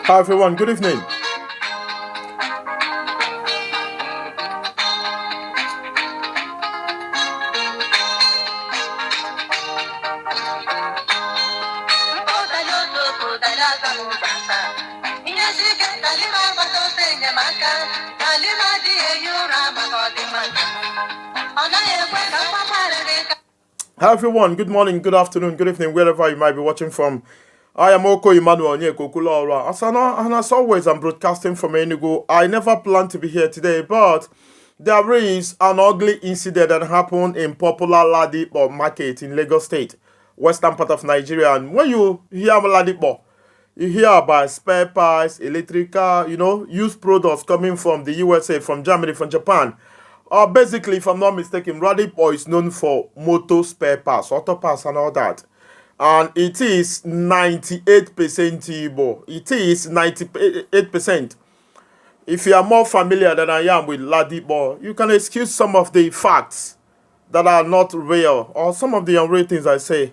Hi everyone, good evening. Hi everyone, good morning, good afternoon, good evening, wherever you might be watching from. I am Oko Emmanuel Nyekokulaura. As always, I'm broadcasting from Enugu. I never planned to be here today, but there is an ugly incident that happened in popular Ladipo market in Lagos State, western part of Nigeria. And when you hear Ladipo, you hear about spare parts, electrical, used products coming from the USA, from Germany, from Japan. Basically, if I'm not mistaken, Ladipo is known for motor spare parts, auto parts and all that. And it is 98% Igbo. It is 98%. If you are more familiar than I am with Ladipo, you can excuse some of the facts that are not real, or some of the unreal things I say.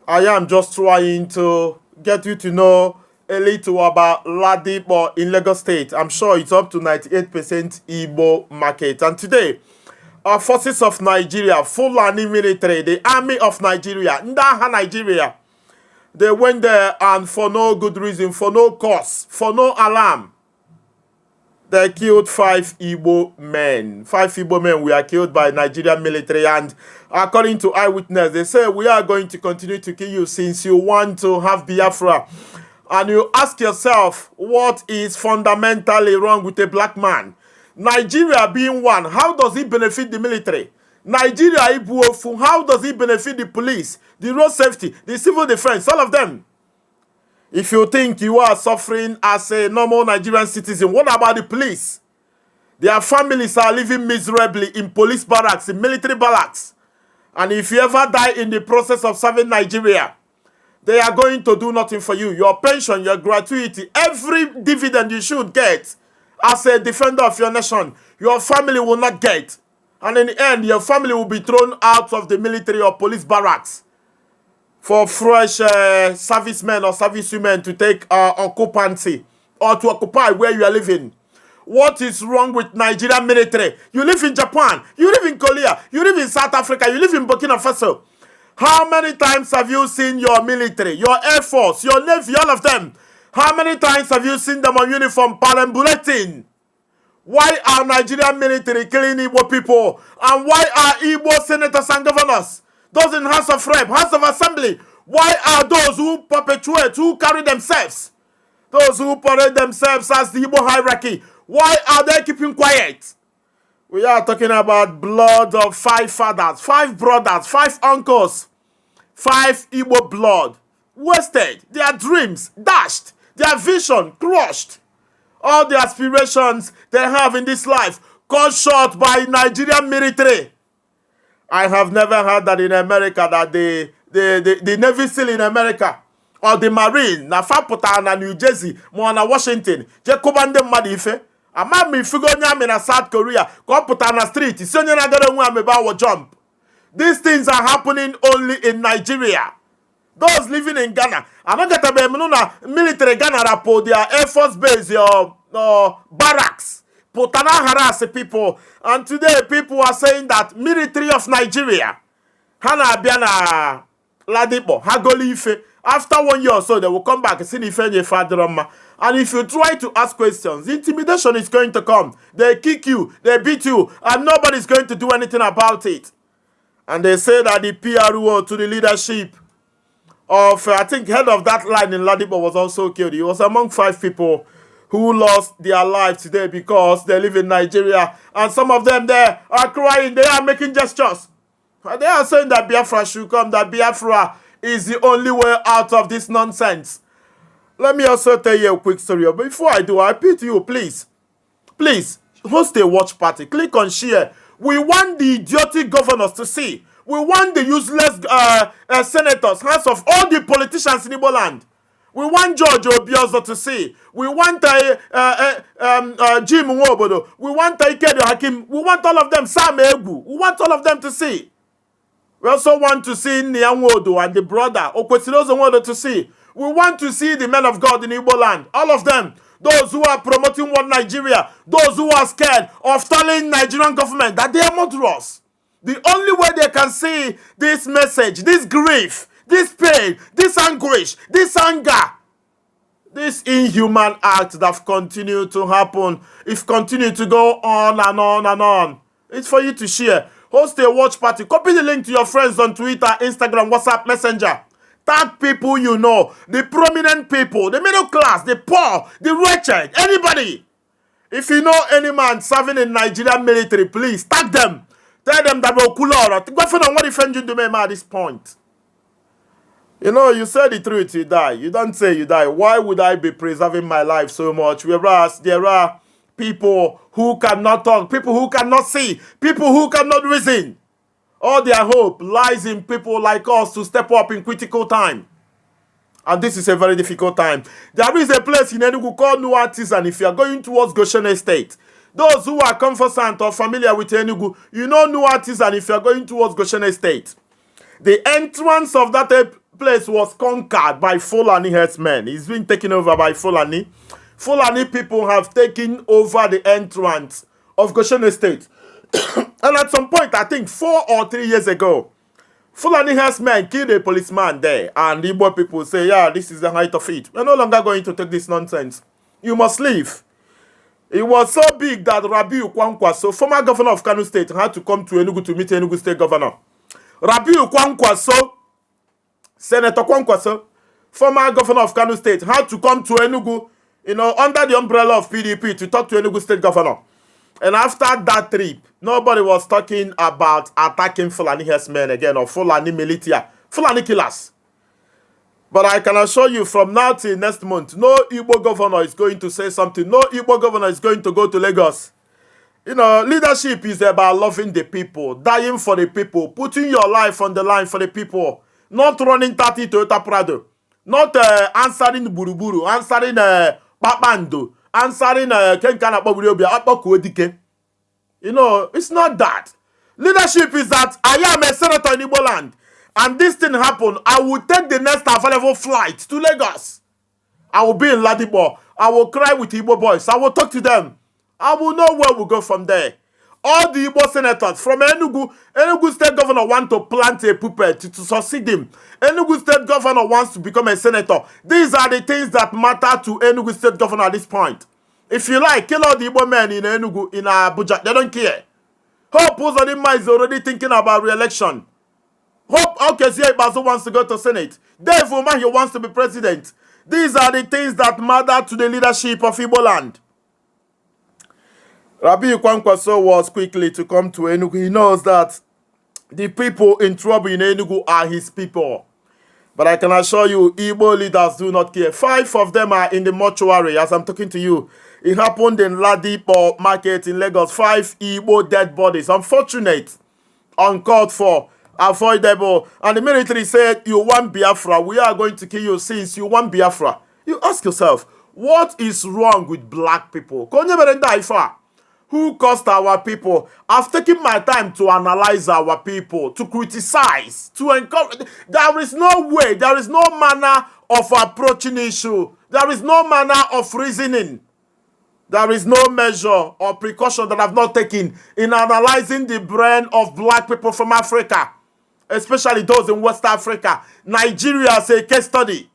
I am just trying to get you to know a little about Ladipo in Lagos State. I'm sure it's up to 98% Igbo market. And today, our forces of Nigeria, Fulani military, the army of Nigeria, Ndaha Nigeria, they went there and for no good reason, for no cause, for no alarm, they killed 5 Igbo men. 5 Igbo men were killed by Nigerian military, and according to eyewitness, they say, we are going to continue to kill you since you want to have Biafra. And you ask yourself, what is fundamentally wrong with a black man? Nigeria being one, how does it benefit the military? Nigeria, how does it benefit the police, the road safety, the civil defense, all of them? If you think you are suffering as a normal Nigerian citizen, what about the police? Their families are living miserably in police barracks, in military barracks. And if you ever die in the process of serving Nigeria, they are going to do nothing for you. Your pension, your gratuity, every dividend you should get as a defender of your nation, your family will not get. And in the end, your family will be thrown out of the military or police barracks for fresh servicemen or servicewomen to take occupancy or to occupy where you are living. What is wrong with Nigerian military? You live in Japan, you live in Korea, you live in South Africa, you live in Burkina Faso. How many times have you seen your military, your Air Force, your Navy, all of them? How many times have you seen them on uniform perambulating? Why are Nigerian military killing Igbo people? And why are Igbo senators and governors, those in House of Rep, House of Assembly, why are those who perpetuate, who carry themselves, those who parade themselves as the Igbo hierarchy, why are they keeping quiet? We are talking about blood of 5 fathers, 5 brothers, 5 uncles, 5 Igbo blood, wasted, their dreams dashed, their vision crushed, all the aspirations they have in this life cut short by Nigerian military. I have never heard that in America, that the Navy SEAL in America or the Marine na Faputa na New Jersey, mo na Washington, je kubande madife. Ama mi figo nyame na South Korea, ko puta na street, si onye na gare nwa ameba wo jump. These things are happening only in Nigeria. Those living in Ghana, I don't get a military Ghana rapo their Air Force base or barracks. Putana harass people. And today people are saying that military of Nigeria, Hana Abiana Ladipo, Hagolife, After 1 year or so, they will come back and see if any father. And if you try to ask questions, intimidation is going to come. They kick you, they beat you, and nobody's going to do anything about it. And they say that the PRO to the leadership of, I think, head of that line in Ladipo was also killed. He was among 5 people who lost their lives today because they live in Nigeria. And some of them there are crying. They are making gestures. They are saying that Biafra should come, that Biafra is the only way out of this nonsense. Let me also tell you a quick story. But before I do, I appeal to you, please, host a watch party. Click on share. We want the idiotic governors to see. We want the useless senators, hands of all the politicians in Igbo land. We want George Obiozo to see. We want Jim Nwobodo. We want Ikedo Hakim. We want all of them. Sam Egwu. We want all of them to see. We also want to see Nyanwodo and the brother Okwesilozo Nwodo to see. We want to see the men of God in Igbo land. All of them. Those who are promoting one Nigeria. Those who are scared of telling Nigerian government that they are murderers. The only way they can see this message, this grief, this pain, this anguish, this anger, this inhuman act that continue to happen, if continue to go on and on and on, it's for you to share. Host a watch party. Copy the link to your friends on Twitter, Instagram, WhatsApp, Messenger. Tag people you know, the prominent people, the middle class, the poor, the wretched, anybody. If you know any man serving in Nigerian military, please tag them. Tell them that we're cool. Go for what defend you do me at this point. You know, you say the truth, you die. You don't say you die. Why would I be preserving my life so much? Whereas there are people who cannot talk, people who cannot see, people who cannot reason. All their hope lies in people like us to step up in critical time. And this is a very difficult time. There is a place in Enugu called New Artisan. If you are going towards Goshen Estate, those who are conversant or familiar with Enugu, you know New Artisan if you are going towards Goshen Estate. The entrance of that place was conquered by Fulani herdsmen. It's been taken over by Fulani. Fulani people have taken over the entrance of Goshen Estate. And at some point, I think 4 or 3 years ago, Fulani herdsmen killed a policeman there. And the Igbo people say, yeah, this is the height of it. We're no longer going to take this nonsense. You must leave. It was so big that Rabiu Kwankwaso, former governor of Kano State, had to come to Enugu to meet Enugu State governor. Rabiu Kwankwaso, Senator Kwankwaso, former governor of Kano State, had to come to Enugu, you know, under the umbrella of PDP to talk to Enugu State governor. And after that trip, nobody was talking about attacking Fulani herdsmen again or Fulani militia, Fulani killers. But I can assure you from now till next month, no Igbo governor is going to say something. No Igbo governor is going to go to Lagos. You know, leadership is about loving the people, dying for the people, putting your life on the line for the people, not running 30 Toyota Prado, not answering Buruburu, answering Papando, answering Kenkana Babuliobia, Apokuodike. You know, it's not that. Leadership is that I am a senator in Igbo land. And this thing happened, I will take the next available flight to Lagos. I will be in Ladipo. I will cry with Igbo boys. I will talk to them. I will know where we go from there. All the Igbo senators from Enugu State governor want to plant a puppet to succeed him. Enugu State governor wants to become a senator. These are the things that matter to Enugu State governor at this point. If you like, kill all the Igbo men in Enugu, in Abuja. They don't care. Hope Uzodinma is already thinking about re-election. Hope Okezie Ibazo wants to go to Senate. Dave Umahi wants to be president. These are the things that matter to the leadership of Igbo land. Rabiu Kwankwaso was quickly to come to Enugu. He knows that the people in trouble in Enugu are his people. But I can assure you, Igbo leaders do not care. 5 of them are in the mortuary as I'm talking to you. It happened in Ladipo Market in Lagos. 5 Igbo dead bodies. Unfortunate, uncalled for, avoidable. And the military said, you want Biafra, we are going to kill you since you want Biafra. You ask yourself, what is wrong with black people? Who caused our people? I've taken my time to analyze our people, to criticize, to encourage. There is no way, there is no manner of approaching issue. There is no manner of reasoning. There is no measure or precaution that I've not taken in analyzing the brain of black people from Africa. especially those in West Africa. Nigeria is a case study.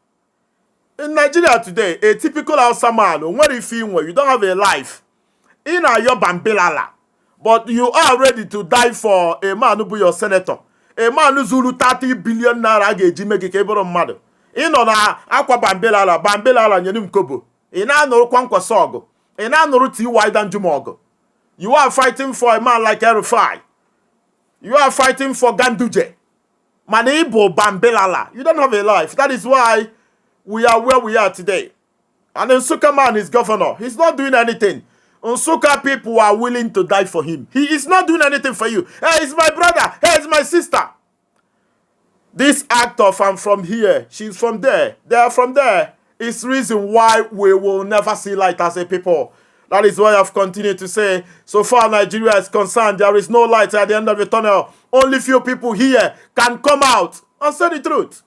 In Nigeria today, a typical Hausa man, when you feel you don't have a life. In your Bambilala. But you are ready to die for a man who be your senator. A man who zulu 30 billion naira ga-eji make ka eboro mmadụ. Ị nọ na akwa Bambilala nyenim kobo. Ị na-anụrụ kwankwa sọgụ. Ị na-anụrụ T.Y. Danjuma. You are fighting for a man like Erufai. You are fighting for Ganduje. Manibo Bambilala. You don't have a life. That is why we are where we are today. And Nsukka man is governor. He's not doing anything. Nsukka people are willing to die for him. He is not doing anything for you. Hey, it's my brother. Hey, it's my sister. This actor from here, she's from there. They are from there. It's reason why we will never see light as a people. That is why I've continued to say, so far Nigeria is concerned, there is no light at the end of the tunnel. Only few people here can come out and say the truth.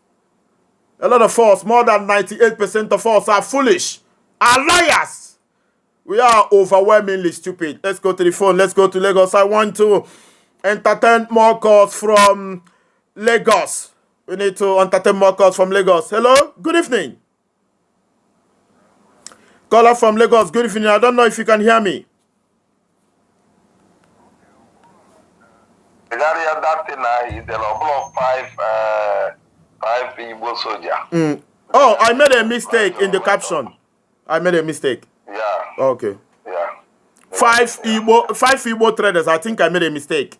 A lot of us, more than 98% of us are foolish, are liars. We are overwhelmingly stupid. Let's go to the phone. Let's go to Lagos. I want to entertain more calls from Lagos. We need to entertain more calls from Lagos. Hello? Good evening. Caller from Lagos. Good evening. I don't know if you can hear me. Five Igbo soldier. Oh, I made a mistake in the caption. I made a mistake. Yeah. Okay. Yeah. Five Igbo traders. I think I made a mistake.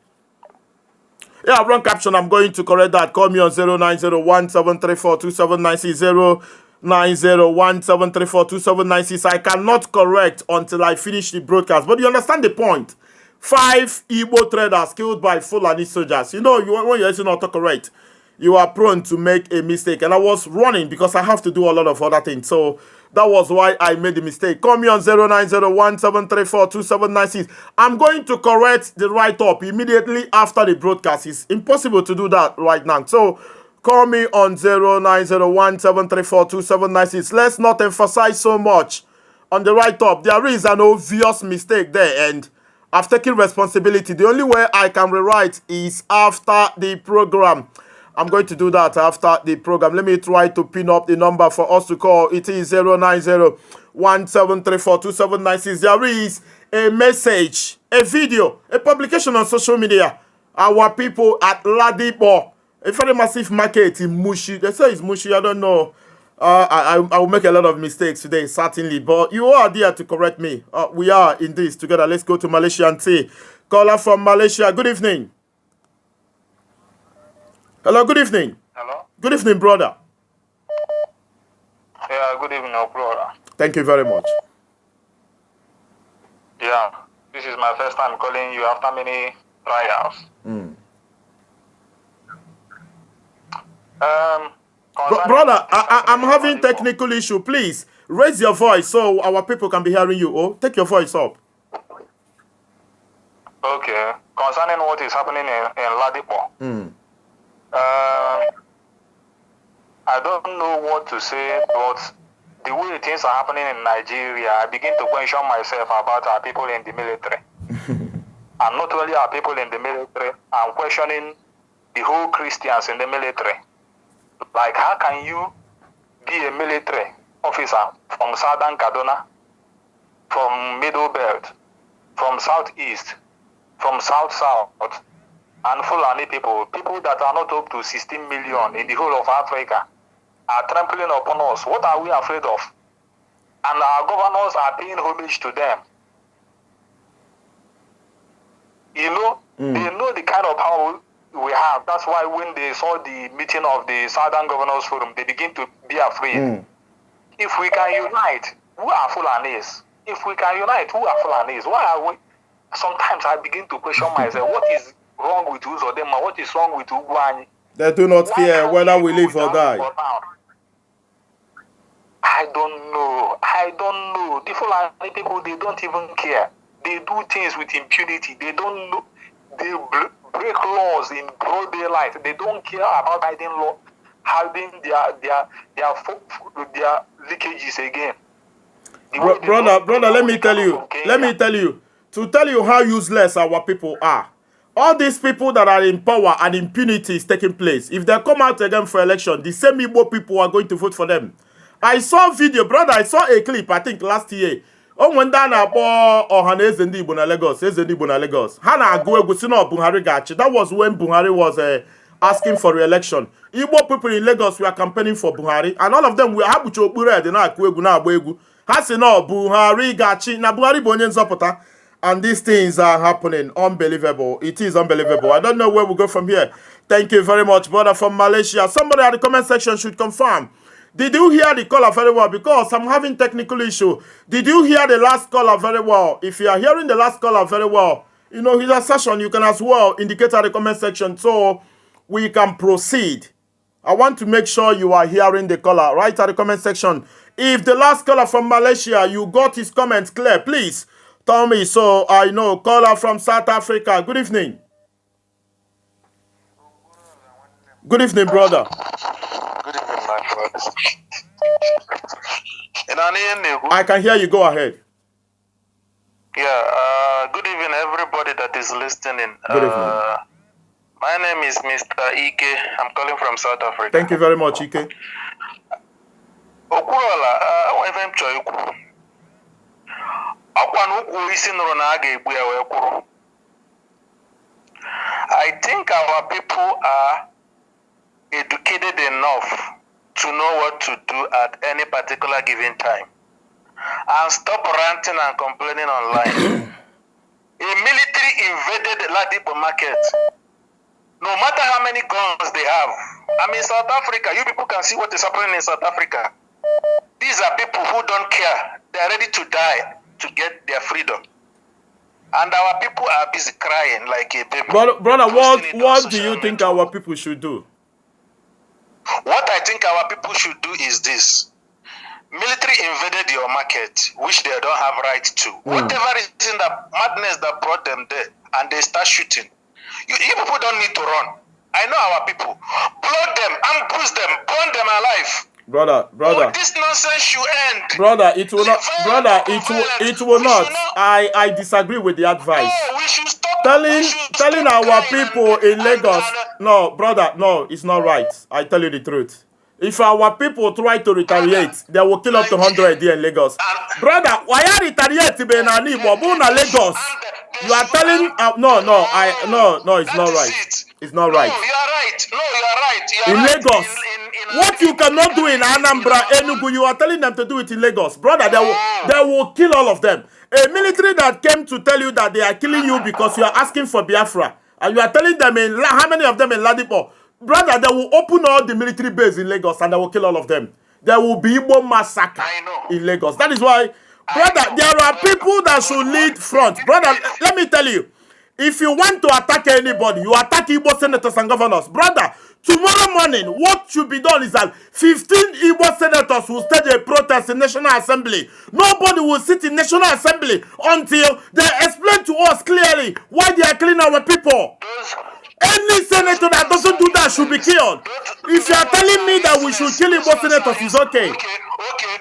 Yeah, wrong caption. I'm going to correct that. Call me on 0901-734-2796. 0901-734-2796. I cannot correct until I finish the broadcast. But you understand the point. 5 Igbo traders killed by Fulani soldiers. You know, when you're using autocorrect, you are prone to make a mistake. And I was running because I have to do a lot of other things. So that was why I made the mistake. Call me on 0901-734-2796. I'm going to correct the write-up immediately after the broadcast. It's impossible to do that right now. So call me on 0901-734-2796. Let's not emphasize so much on the write-up. There is an obvious mistake there, and I've taken responsibility. The only way I can rewrite is after the program. I'm going to do that after the program. Let me try to pin up the number for us to call. It is 090-1734-2796. There is a message, a video, a publication on social media. Our people at Ladipo, a very massive market in Mushi. They say it's Mushi. I don't know. I will make a lot of mistakes today, certainly. But you are there to correct me. We are in this together. Let's go to Malaysia and see. Caller from Malaysia. Good evening. Hello, good evening. Hello? Good evening, brother. Yeah, good evening, brother. Thank you very much. Yeah, this is my first time calling you after many trials. Brother, I'm having technical issue. Please, raise your voice so our people can be hearing you. Oh, take your voice up. Okay. Concerning what is happening in Ladipo. I don't know what to say, but the way things are happening in Nigeria, I begin to question myself about our people in the military. And not only our people in the military, I'm questioning the whole Christians in the military. Like, how can you be a military officer from Southern Kaduna, from Middle Belt, from Southeast, from South-South, and Fulani people that are not up to 16 million in the whole of Africa, are trampling upon us? What are we afraid of? And our governors are paying homage to them. You know, they know the kind of power we have. That's why when they saw the meeting of the Southern Governors Forum, they begin to be afraid. If we can unite, who are Fulanis? If we can unite, who are Fulanis? Why are we? Sometimes I begin to question myself, what is wrong with Uzodema? What is wrong with Ugwani? They do not care whether we live or die. I don't know. The Fulani people, they don't even care. They do things with impunity. They don't know. They break laws in broad daylight. They don't care about hiding their leakages again. Brother, let me tell you. To tell you how useless our people are. all these people that are in power and impunity is taking place. If they come out again for election, the same Igbo people are going to vote for them. I saw a video, brother. I saw a clip, I think last year. Oh, when Dana Bo or Hanez and Igbo na Lagos, Igbo na Lagos. Hana go Egusino Buhari gachi. That was when Buhari was asking for re-election. Igbo people in Lagos were campaigning for Buhari, and all of them were Habucho Bure, the Naku na Abegu. Hasino Buhari gachi. Na Buhari Bonyen Zopota. And these things are happening. Unbelievable. It is unbelievable. I don't know where we go from here. Thank you very much, brother from Malaysia. Somebody at the comment section should confirm. Did you hear the caller very well? Because I'm having technical issue. Did you hear the last caller very well? If you are hearing the last caller very well, you know, his assertion, you can as well indicate at the comment section so we can proceed. I want to make sure you are hearing the caller right at the comment section. If the last caller from Malaysia, you got his comments clear, please tell me so I know. Caller from South Africa. Good evening. Good evening, brother. Good evening, my brothers. I can hear you. Go ahead. Yeah, good evening, everybody that is listening. Good evening. My name is Mr. Ike. I'm calling from South Africa. Thank you very much, Ike. I think our people are educated enough to know what to do at any particular given time. And stop ranting and complaining online. A military invaded Ladipo market. No matter how many guns they have. I'm in South Africa. You people can see what is happening in South Africa. These are people who don't care. They are ready to die to get their freedom. And our people are busy crying like a baby. Brother, what do you think our people should do? What I think our people should do is this. Military invaded your market, which they don't have right to. Whatever reason, that madness that brought them there, and they start shooting. You people don't need to run. I know our people. Blood them, ambush them, burn them alive. Brother. Oh, this nonsense should end. Brother, it will not. Brother, it will not. I disagree with the advice. No, we should stop. Telling our people in Lagos. No, brother, no, it's not right. I tell you the truth. If our people try to retaliate, they will kill up to 100 here in Lagos. Brother, why are retaliate in Lagos? You are telling no, it's not right. It's not right. No, you are right. No, you are right. You are in right. Lagos. What you cannot do in Anambra, Enugu, you are telling them to do it in Lagos. Brother, they will kill all of them. A military that came to tell you that they are killing you because you are asking for Biafra, and you are telling them how many of them in Ladipo. Brother, they will open all the military bases in Lagos and they will kill all of them. There will be Igbo massacre in Lagos. That is why, brother, there are people that should lead front. Brother, let me tell you, if you want to attack anybody, you attack Igbo senators and governors. Brother, tomorrow morning, what should be done is that 15 Igbo senators will stage a protest in National Assembly. Nobody will sit in National Assembly until they explain to us clearly why they are killing our people. Any senator that doesn't do that should be killed. If you are telling me that we should kill Igbo senators, it's okay. Okay.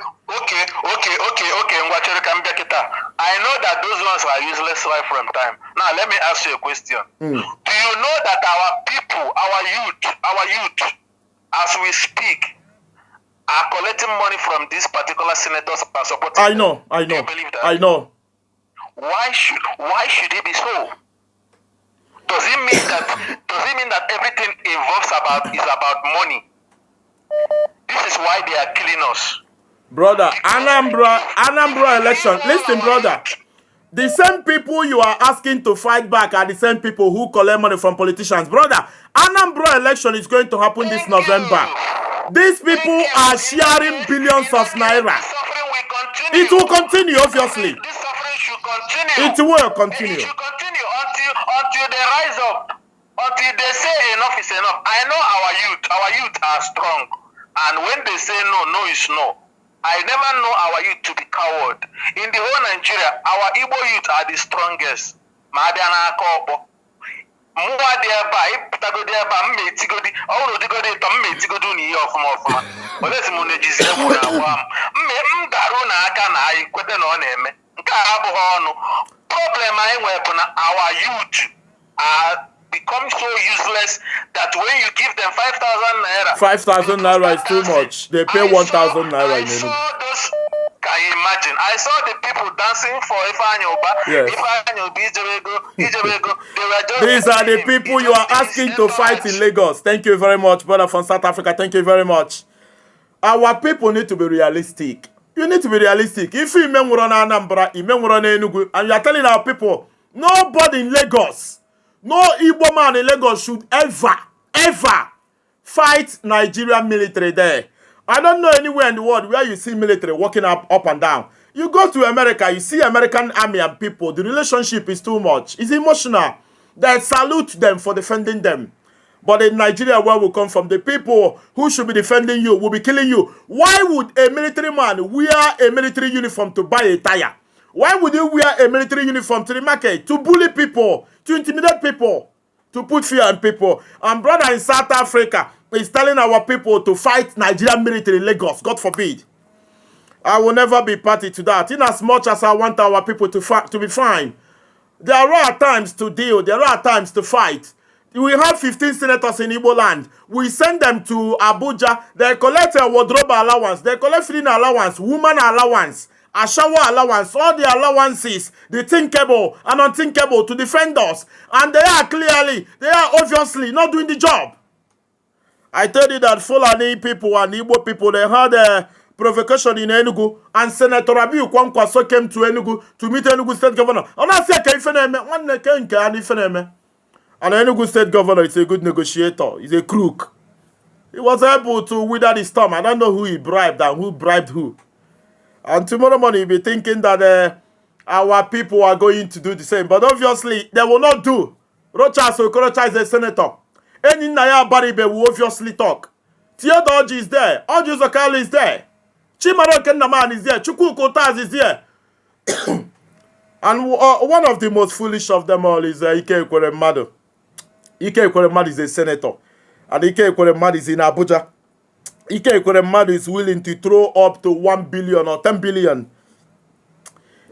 I know that those ones are useless right from time. Now let me ask you a question. Do you know that our people, our youth, as we speak, are collecting money from these particular senators and supporting I know. Do you believe that? I know. Why should it be so? Does it mean that everything is about money? This is why they are killing us. Brother, Anambra election. Listen, brother. The same people you are asking to fight back are the same people who collect money from politicians. Brother, Anambra election is going to happen this November. These people are sharing billions of naira. It will continue, obviously. This suffering should continue. It will continue. It should continue until they rise up. Until they say enough is enough. I know our youth are strong. And when they say no, no is no. I never know our youth to be coward. In the whole Nigeria, our Igbo youth are the strongest. Problem our youth are become so useless that when you give them 5,000 naira, 5,000 naira is too much. They pay 1,000 naira. I saw those. Can you imagine? I saw the people dancing for Ifeanyi Uba. Yes. Ifeanyi Uba, Ijebego. They were just. These are the people you are asking to fight in Lagos. Thank you very much, brother from South Africa. Thank you very much. Our people need to be realistic. You need to be realistic. If you run Anambra, you run Enugu, and you are telling our people, nobody in Lagos, no Igbo man in Lagos should ever fight Nigerian military there. I don't know anywhere in the world where you see military walking up and down. You go to America, you see American army and people, the relationship is too much. It's emotional. They salute them for defending them. But in Nigeria, where we come from, the people who should be defending you will be killing you. Why would a military man wear a military uniform to buy a tire? Why would you wear a military uniform to the market? To bully people, to intimidate people, to put fear on people. And brother in South Africa is telling our people to fight Nigerian military in Lagos. God forbid. I will never be party to that. In as much as I want our people to be fine, there are times to deal. There are times to fight. We have 15 senators in Igbo land. We send them to Abuja. They collect a wardrobe allowance. They collect feeding allowance, woman allowance, a shower allowance, all the allowances, the thinkable and unthinkable to defend us. And they are obviously not doing the job. I told you that Fulani people and Igbo people, they had a provocation in Enugu, and Senator Rabiu Kwankwaso came to Enugu to meet Enugu State Governor. And Enugu State Governor is a good negotiator. He's a crook. He was able to wither the storm. I don't know who he bribed and who bribed who. And tomorrow morning, you'll be thinking that our people are going to do the same. But obviously, they will not do. Rochas Okorocha is a senator. Any Naya Baribe will obviously talk. Theodore Oji is there. Oji Zokali is there. Chimaro Kennaman is there. Chukwu Kotaz is there. And one of the most foolish of them all is Ike Ekweremadu. Ike Ekweremadu is a senator. And Ike Ekweremadu is in Abuja. Ike Ekweremadu is willing to throw up to 1 billion or 10 billion.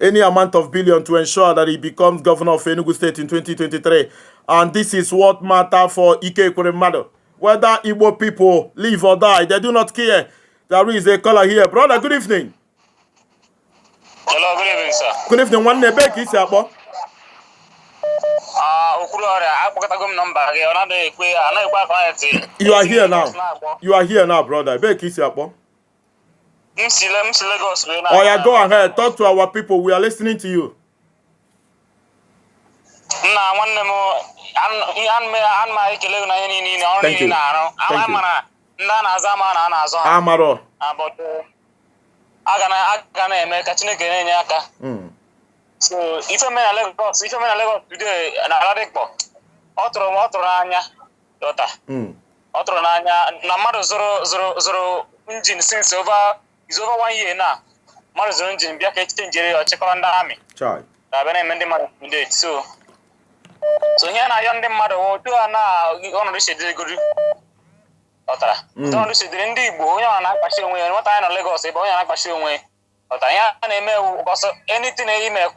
Any amount of billion to ensure that he becomes governor of Enugu State in 2023. And this is what matters for Ike Ekweremadu. Whether Igbo people live or die, they do not care. There is a caller here. Brother, good evening. Hello, good evening, sir. Good evening. One nebe ki se akpo. You are here now. You are here now, brother. Be ki se akpo. Oh yeah, go ahead. Talk to our people. We are listening to you. Thank you. Thank you. Amaro. So if a man Lagos today and Aradekbo, Otranya, daughter. Otronanya, Namado 000 engine since over 1 year now. Mother's engine, Biaka exchange or check on the army. Child. So here I am the mother or 2 and now on the shade good. Don't see the Indi Boya and Akashu and what I know Lagos, a boy and Akashu way. But I am anything email,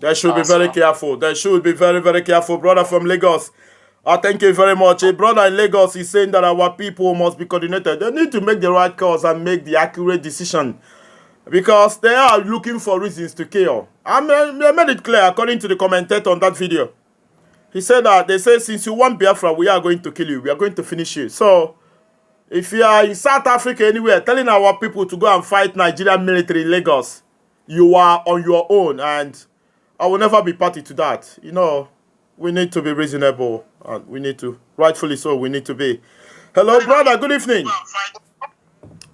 They should be very careful. They should be very, very careful. Brother from Lagos, thank you very much. A brother in Lagos is saying that our people must be coordinated. They need to make the right calls and make the accurate decision. Because they are looking for reasons to kill. I made it clear according to the commentator on that video. He said that they say since you want Biafra, we are going to kill you. We are going to finish you. So, if you are in South Africa anywhere, telling our people to go and fight Nigerian military in Lagos, you are on your own. And I will never be party to that. You know, we need to be reasonable. And we need to, rightfully so, we need to be. Hello, brother. Good evening.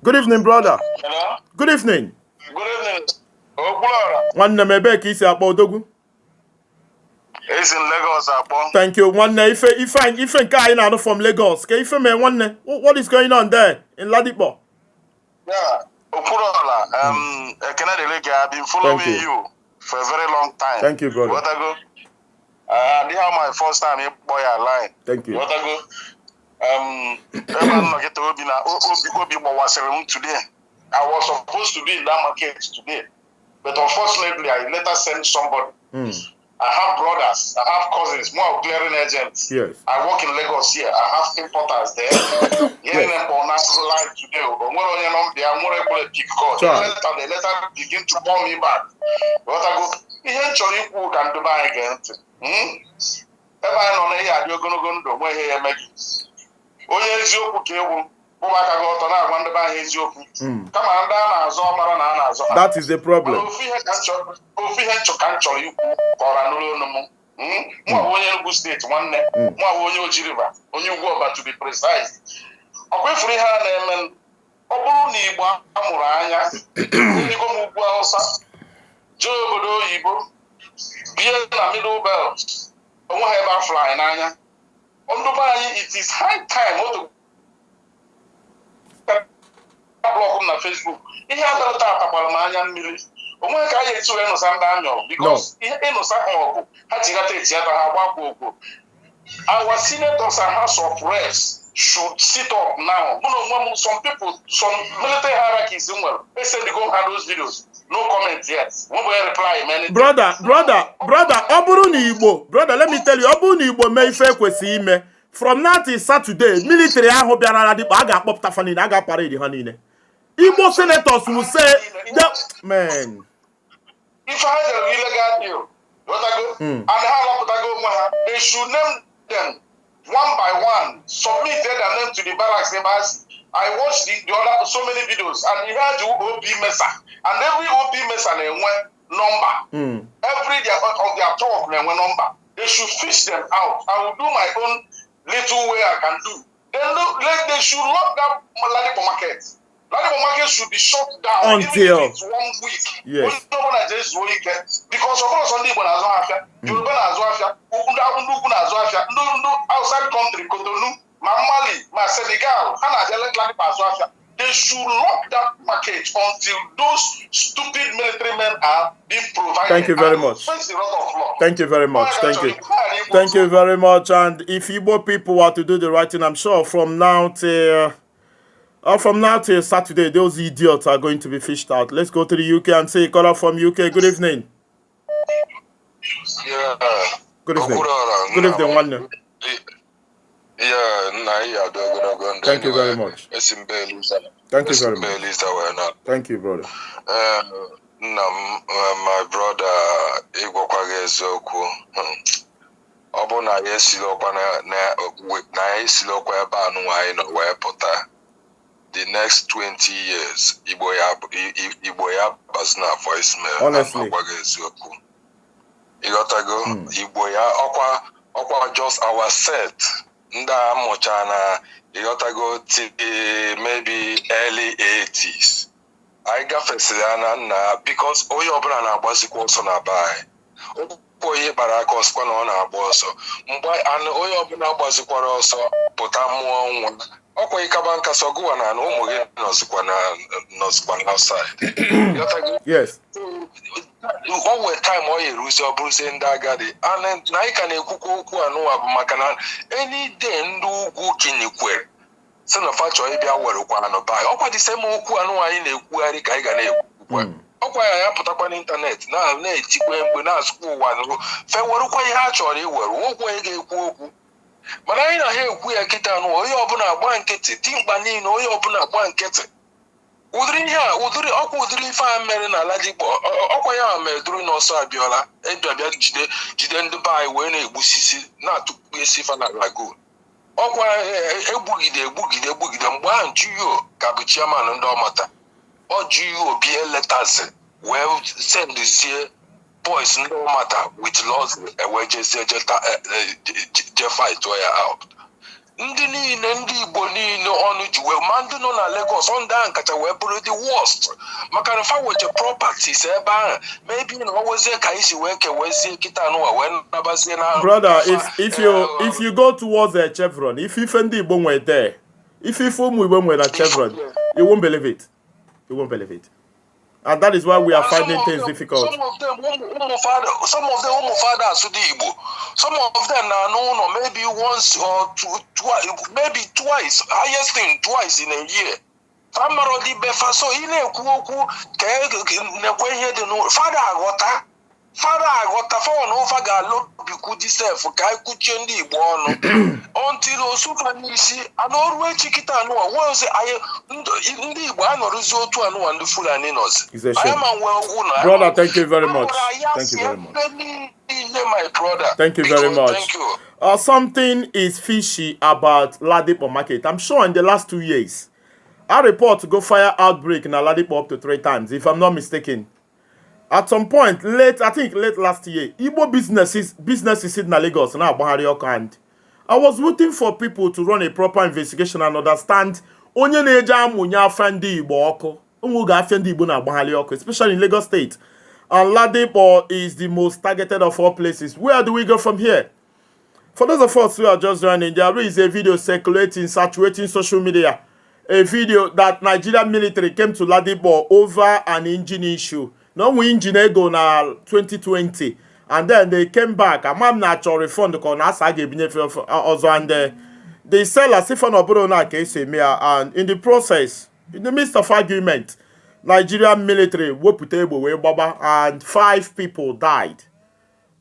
Good evening, brother. Hello? Good evening. Good evening. One name is Odogu. It's in Lagos, Apo. Thank you. One name, if guy now from Lagos. What is going on there in Ladipo? Yeah, Okurola. I've been following you for a very long time. Thank you, brother. What I go? This is my first time in boy line. Thank you. What I go? Everyone get to Obi today. I was supposed to be in that market today. But unfortunately, I later sent somebody. I have brothers, I have cousins, more clearing agents. Yes. I work in Lagos here. I have importers there. Yes. Line today. They later begin to call me back. But I go, can do that again. Ebe anyị nọ na ihe adị ogologo ndụ nwe ihe ya emeghị onye eziokwu ka ewu ụmụaka gị ọtọ na-agwa ndị be anyị eziokwu kama ndị a na-azọ mara na a na-azọ ha. That is the problem. Ofu ihe nchọ ka m chọrọ ikwu kọra n'ụlọ ọnụ m mụ bụ onye Enugu steeti nwanne mụ bụ onye Oji River onye Ugwu Ọba to be precise. Ọkwa ifuru ihe a na-eme ọ bụrụ na Igbo amụrụ anya eligo m ugwu Hausa jee obodo oyibo bie na Middle Belt onwe ha ebe afọ anyị n'anya ndụba anyị it is high time otu blọg m na Facebook ihe adara taa takwara m anya mmiri onwe ka anyị esi wee nụsa ndị amịọ because ihe ịnụsa ha ọgụ ha jighata etiata ha gbakwa okwu. Our senators and House of Reps should sit up now. Some people, some military hierarchies, they said they go have those videos. No comment yet. Nobody reply, man. Brother, Oburu ni Igbo. Brother, let me tell you, Oburu ni Igbo may ife kwesi ime. From now till Saturday, military ahụ bịara na dịkpa aga akpọpụta fanini, aga parade ha niile. Igbo senators will say that man. If I had a illegal deal, and they should name them one by one, submit their name to the barracks embassy. I watched the other so many videos, and he had the OP Mesa, and every OP Mesa they went number. Every of their talk they went number. They should fish them out. I will do my own little way I can do. Then they should lock down Ladipo Market. Ladipo Market should be shut down until it's 1 week. Yes. Because of course Sunday when Azwafia, Yoruba Azwafia, outside country, Cotonou, Mali, Senegal, they should lock that market until those stupid military men are being provided. Thank you very much. Thank you very much. Thank you. Thank you very much. And if Igbo people are to do the right thing, I'm sure from now till Saturday, those idiots are going to be fished out. Let's go to the UK and say, caller from UK. Good evening. Yeah. Good evening. Good evening, one. Yeah, thank you very much. Thank you very much. Thank you, brother. My brother, Igwakwaga Ezoku. Obuna yesilokwa na yesilokwa ebe anu anyị no wee pụta. The next 20 years, Igbo ya bazna voicemail. Honestly. Igwakwaga Ezoku. Igotago, Igbo ya okwa just our set. Nda mochana Igotago maybe early 80s. I got na because oyo obra na agbazikwa ọsọ na bai. Oye baraka ọsọ na ọ na-agba ọsọ. Mgbe oye obula agbazikwara ọsọ pụta mmụọ nwa. Ọkwa ikaba nka sọgụwa na ụmụ gị nọzikwa na outside. Yes. Over time ọ yeruzi ọ bụrụzie ndị agadi and na anyị ka na-ekwukwa okwu anụwa bụ maka na any day ndị ugwu kinyikwere si na fachọ ịbịa werekwa anụ bai ọkwa dị same okwu anụwa anyị na-ekwugharị ka anyị ga na-ekwukwa ọkwa ya pụtakwa n'ịntanetị na-etikwa mgbe na-asụkwa ụwa nụrụ fewerukwa ihe a chọrọ iwere okwu anyị ga-ekwu okwu mana anyị na ha ekwu ya kịta anụ onye ọbụla agba nkịtị dimkpa niile onye ọbụla agba nkịtị udiri ife a mere na ala Igbo ọkwa ya mere duru n'ọsọ abịọla abịa jide ndị be anyị wee na-egbusisi na-atụkpu esi fa na lagoon ọkwa egbugide mgbe ahụ Juyo ka bụ chairman ndị ọmata ọ Juyo bie letters wee sendizie boys ndị ọmata with laws wee je fight ya out. Ndị niile ndị Igbo niile ọnụ ji wee ma ndị nọ na Lagos ndị ahụ kacha wee bụrụ the worst maka na fa weche properties ebe ahụ maybe na ọwezie ka isi wee kewezie kịta n'ụwa wee nabazie na brother if you go towards a Chevron if ndị Igbo nwere there if ụmụ Igbo nwere na Chevron you won't believe it and that is why we are finding things difficult. Some of them fathers to the Igbo. Some of them are maybe once or twice, maybe twice, highest thing twice in a year. famaro di befa so ị na-ekwu okwu ka nekwe ihe dị n'ụlọ fada aghọta fọ na ụfa ga-alọbikwu disef ka ekuchie ndị Igbo ọnụ until osufa n'isi anụ ọrụ echi kịta anụwa nweozi anyị ndị Igbo anọrụzi otu anụwa ndị Fulani nọzi anyị ma nwe ogwu na brother. Thank you very much. Thank you very much. My brother. Thank you very much. Thank you. Something is fishy about Ladipo market. I'm sure in the last 2 years, a report go fire outbreak in Ladipo up to 3 times, if I'm not mistaken. At some point, I think late last year, Igbo businesses in Lagos now and I was waiting for people to run a proper investigation and understand onye na-eje amụnye afọ ndị Igbo ọkụ onwe afọ ndị Igbo na-agbagharị ọkụ, especially in Lagos State. And Ladipo is the most targeted of all places. Where do we go from here? For those of us who are just joining, there is a video circulating, saturating social media. A video that Nigerian military came to Ladipo over an engine issue. No engine go na 2020. And then they came back. A man natural refund also, and they sell as if an obrona case and in the process, in the midst of argument, Nigerian military and 5 people died.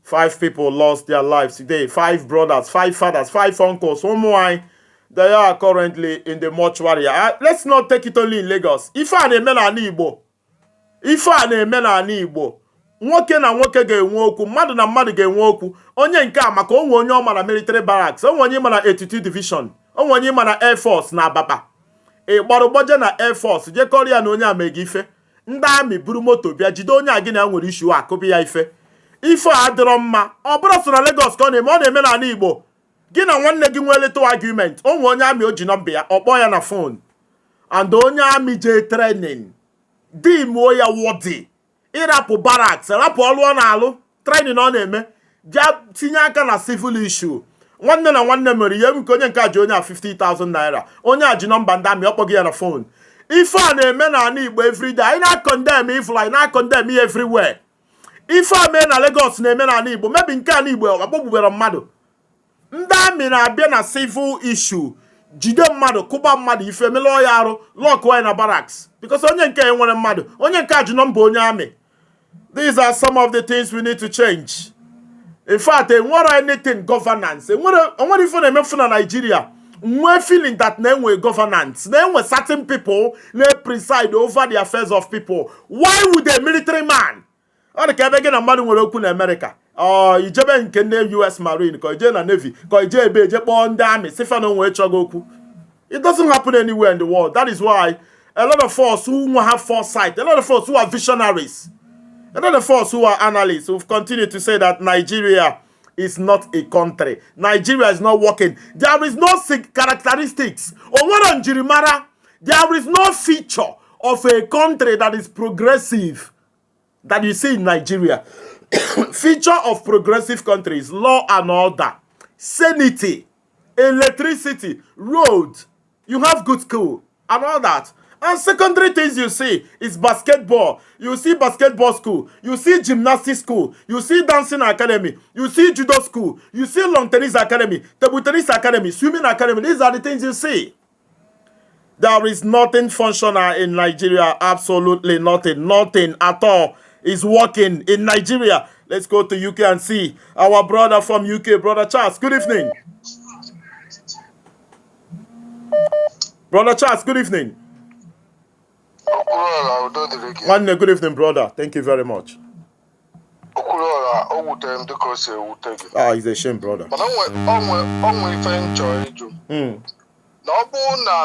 5 people lost their lives today. 5 brothers, 5 fathers, 5 uncles. They are currently in the mortuary. Let's not take it only in Lagos. If I am Igbo, nwoke na nwoke ga-enwe okwu, mmadụ na mmadụ ga-enwe okwu. Onye nke a maka onwe onye ọma na military barracks, onwe onye ma na 82 division, onwe onye ma na Air Force na Ababa. Gbarụgboje na Air Force je Korea na onye amega ife. Ndị amị buru moto bịa jide onye a gị na nwere issue akụbi ya ife. Ife a adịrọ mma. Ọ bụrụ so na Lagos ka ọ na-eme na Igbo. Gị na nwanne gị nwee little argument, onwe onye amị o ji nọmba ya, ọ kpọọ ya na phone. And onye amị je training. Di mo ya wodi. Ịrapụ barracks, rapụ ọlụ ọ na-alụ, training ọ na-eme, bịa tinye aka na civil issue. Nwanne na nwanne mere ihe nke onye nke a ji onye a 50,000 naira. Onye a ji nọmba ndị amị ọkpọghị ya na phone. Ife a na-eme na Igbo everyday. Anyị na-condemn ifụla, anyị na-condemn ihe everywhere. Ife a mee na Lagos na-eme na Igbo, maybe nke a na Igbo akpọgbubere mmadụ. Ndị amị na-abịa na civil issue, jide mmadụ, kụba mmadụ ife, melụọ ya arụ, lọkụọ ya na barracks. Because onye nke enwere mmadụ, onye nke a ji nọmba onye amị. These are some of the things we need to change. In fact, enwere anything governance. Enwere ife na-emefu na Nigeria. Nwe feeling that na-enwe governance. Na-enwe certain people na-preside over the affairs of people. Why would a military man? Ọ dị ka ebe gị na mmadụ nwere okwu na America. Ijebe nke ndị US Marine, ka ije na Navy, ka ije ebe eje kpọọ ndị army, sifa na onwe chọgo okwu. It doesn't happen anywhere in the world. That is why a lot of us who have foresight, a lot of us who are visionaries, a lot of us who are analysts, who continue to say that Nigeria is not a country. Nigeria is not working. There is no characteristics. There is no feature of a country that is progressive that you see in Nigeria. Feature of progressive countries: law and order, sanity, electricity, road. You have good school and all that. And secondary things you see is basketball. You see basketball school. You see gymnastics school. You see dancing academy. You see judo school. You see lawn tennis academy, table tennis academy, swimming academy. These are the things you see. There is nothing functional in Nigeria. Absolutely nothing. Nothing at all is working in Nigeria. Let's go to UK and see our brother from UK, Brother Charles. Good evening. Brother Charles, good evening. One good evening, brother. Thank you very much. It's a shame, brother.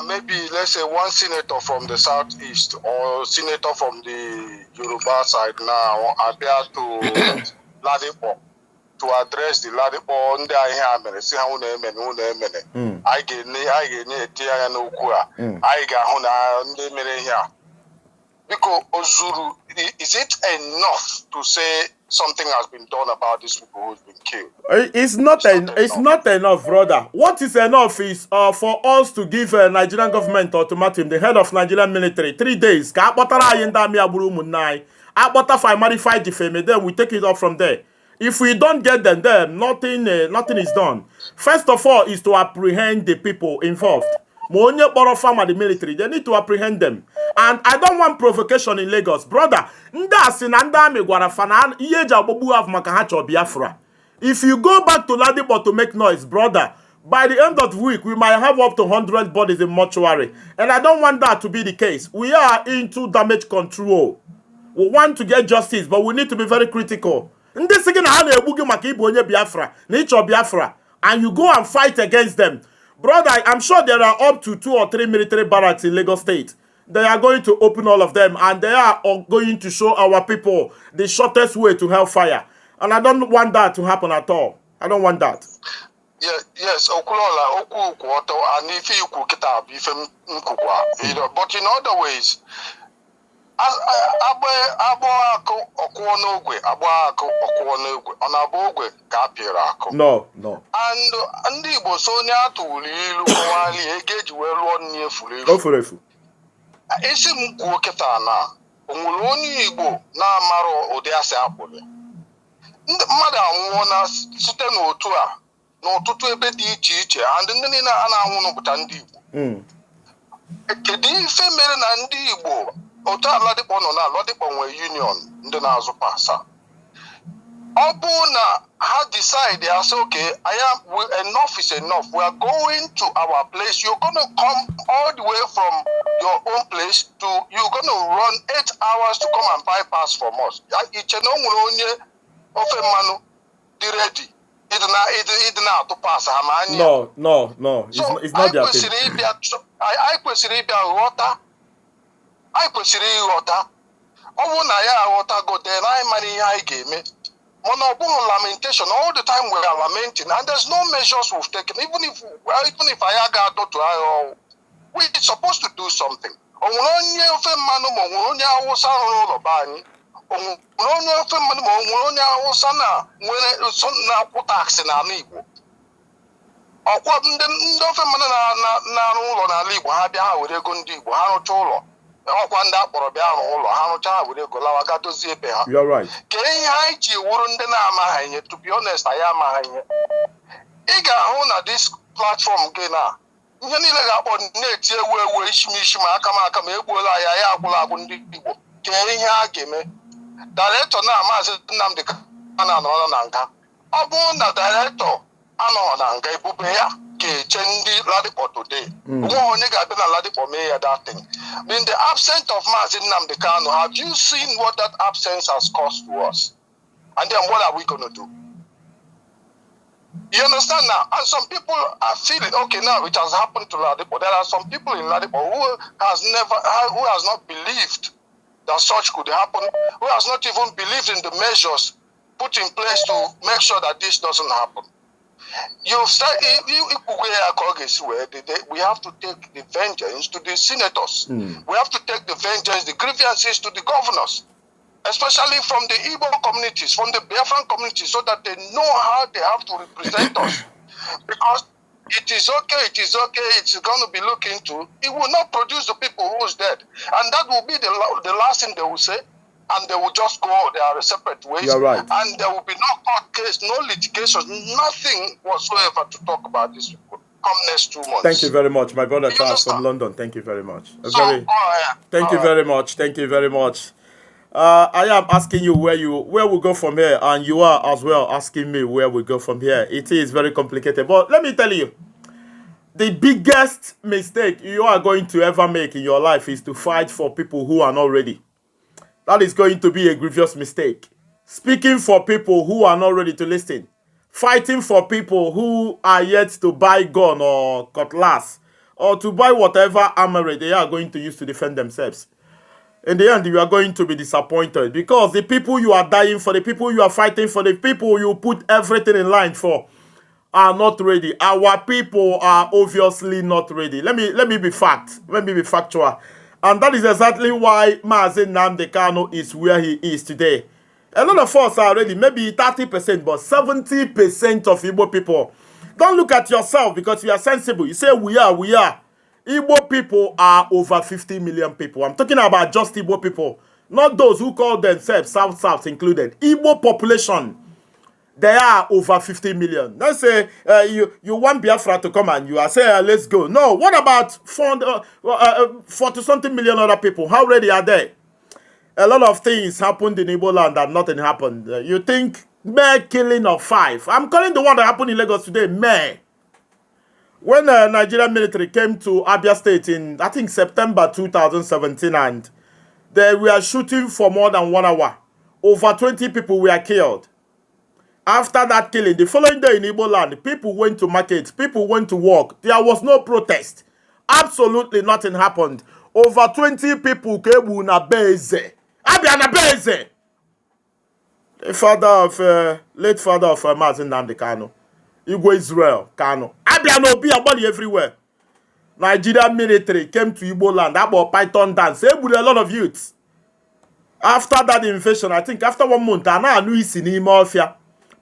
Maybe let's say one senator from the southeast or senator from the Yoruba side now appear to Ladipo to address the Ladipo under him see how I get because Ozuru, is it enough to say something has been done about these people who've been killed? It's not enough, brother. What is enough is for us to give Nigerian government ultimatum, the head of Nigerian military, 3 days. Then we take it off from there. If we don't get them there, nothing is done. First of all is to apprehend the people involved. Monye Borofama, the military, they need to apprehend them. And I don't want provocation in Lagos. Brother, nda sinanda me guarafana iyeja bobu have makahacho Biafra. If you go back to Ladipo to make noise, brother, by the end of the week, we might have up to 100 bodies in mortuary. And I don't want that to be the case. We are into damage control. We want to get justice, but we need to be very critical. And you go and fight against them. Brother, I'm sure there are up to 2 or 3 military barracks in Lagos State. They are going to open all of them, and they are going to show our people the shortest way to hellfire. And I don't want that to happen at all. I don't want that. Yeah, yes, Okulola, Okuwato, and if you cook it up, if you know, but in other ways, as No. And the Bosonia to Wali engage well one near fully. Go for it. Esim Kuketana, Umuloni Igbo, na Maro Odeasa Apple. Madam Wana Suten Otua, no Tutu Ebedi teacher, and then Ana Munobutandi. Kedi female and Igbo. Ota Ladipo no na Ladipo Union ndị na-azụ pasa. Ọ bụ na ha decide they say okay, enough is enough. We are going to our place. You're going to come all the way from your own place to you're going to run 8 hours to come and buy pass from us. Iche no onye ofe manu di ready. It na to pass amanya. No. It's not their thing. I kwesịrị ịbịa ghọta. I kwesịrị ịghọta. Ọ bụ na ya aghọta go there na many ihe anyị ga-eme. Mana ọ bụghị lamentation all the time we are lamenting and there's no measures we've taken even if I ga to we're supposed to do something. Onwere onye ofe mmanụ ma onwere onye Awụsa rụrụ ụlọ be anyị. Onwere onye ofe mmanụ ma onwere onye Awụsa na nwere na-akwụ taksị n'ala Igbo. Ọkwa ndị ofe mmanụ na-arụ ụlọ n'ala Igbo ha bịa ha were ego ndị Igbo ha rụcha ụlọ. Ọkwa ndị akpọrọ bịa arụ ụlọ ha rụcha ha were ego lawa ga dozie ebe ha. You're right. Ka ihe anyị ji wuru ndị na-amaghị ihe to be honest anyị amaghị ihe. Ị ga-ahụ na this platform gị na ihe niile ga-akpọ na-eti ewu ishimishi ma aka ma egbuola ya agwụla agwụ ndị Igbo. Ka ihe a ga-eme. Director na Maazị Nnamdi Kanu anọrọ na nga. Ọ bụrụ na director anọrọ na nga ebube ya ga-eche ndị Ladipo today. Nwa onye ga-abịa na Ladipo mee ya that thing. In the absence of Maazị Nnamdi Kanu, have you seen what that absence has cost to us? And then what are we going to do? You understand now? And some people are feeling, okay, now it has happened to Ladipo. There are some people in Ladipo who has not believed that such could happen, who has not even believed in the measures put in place to make sure that this doesn't happen. You've said we have to take the vengeance to the senators. We have to take the vengeance, the grievances to the governors, especially from the Igbo communities, from the Biafran communities, so that they know how they have to represent us. Because it is okay, it's going to be looked into. It will not produce the people who's dead. And that will be the last thing they will say. And they will just go their separate ways. You're right. And there will be no court case, no litigation, nothing whatsoever to talk about this come next 2 months. Thank you very much, my brother Charles from London. Thank you very much. Thank you very much. Thank you very much. I am asking you where we go from here, and you are as well asking me where we go from here. It is very complicated, but let me tell you, the biggest mistake you are going to ever make in your life is to fight for people who are not ready. That is going to be a grievous mistake. Speaking for people who are not ready to listen. Fighting for people who are yet to buy gun or cutlass or to buy whatever armory they are going to use to defend themselves. In the end, you are going to be disappointed because the people you are dying for, the people you are fighting for, the people you put everything in line for are not ready. Our people are obviously not ready. Let me be factual. And that is exactly why Maazị Nnamdi Kanu is where he is today. A lot of us are ready, maybe 30%, but 70% of Igbo people. Don't look at yourself because you are sensible. You say we are. Igbo people are over 50 million people. I'm talking about just Igbo people, not those who call themselves South included. Igbo population There are over 50 million. Let's say you want Biafra to come and you are saying, let's go. No, what about 40-something million other people? How ready are they? A lot of things happened in Igbo land and nothing happened. You think mere killing of 5. I'm calling the one that happened in Lagos today, mere. When the Nigerian military came to Abia State in, I think, September 2017, and they were shooting for more than 1 hour. Over 20 people were killed. After that killing, the following day in Igbo land, people went to market, people went to work. There was no protest. Absolutely nothing happened. Over 20 people came na Beze. Abia na Beze. The father of, late father of Mazi Nnamdi Kanu. Igwe Israel Kanu. Abia no be aboli everywhere. Nigerian military came to Igbo land. About Python dance. They put a lot of youths. After that invasion, I think after 1 month,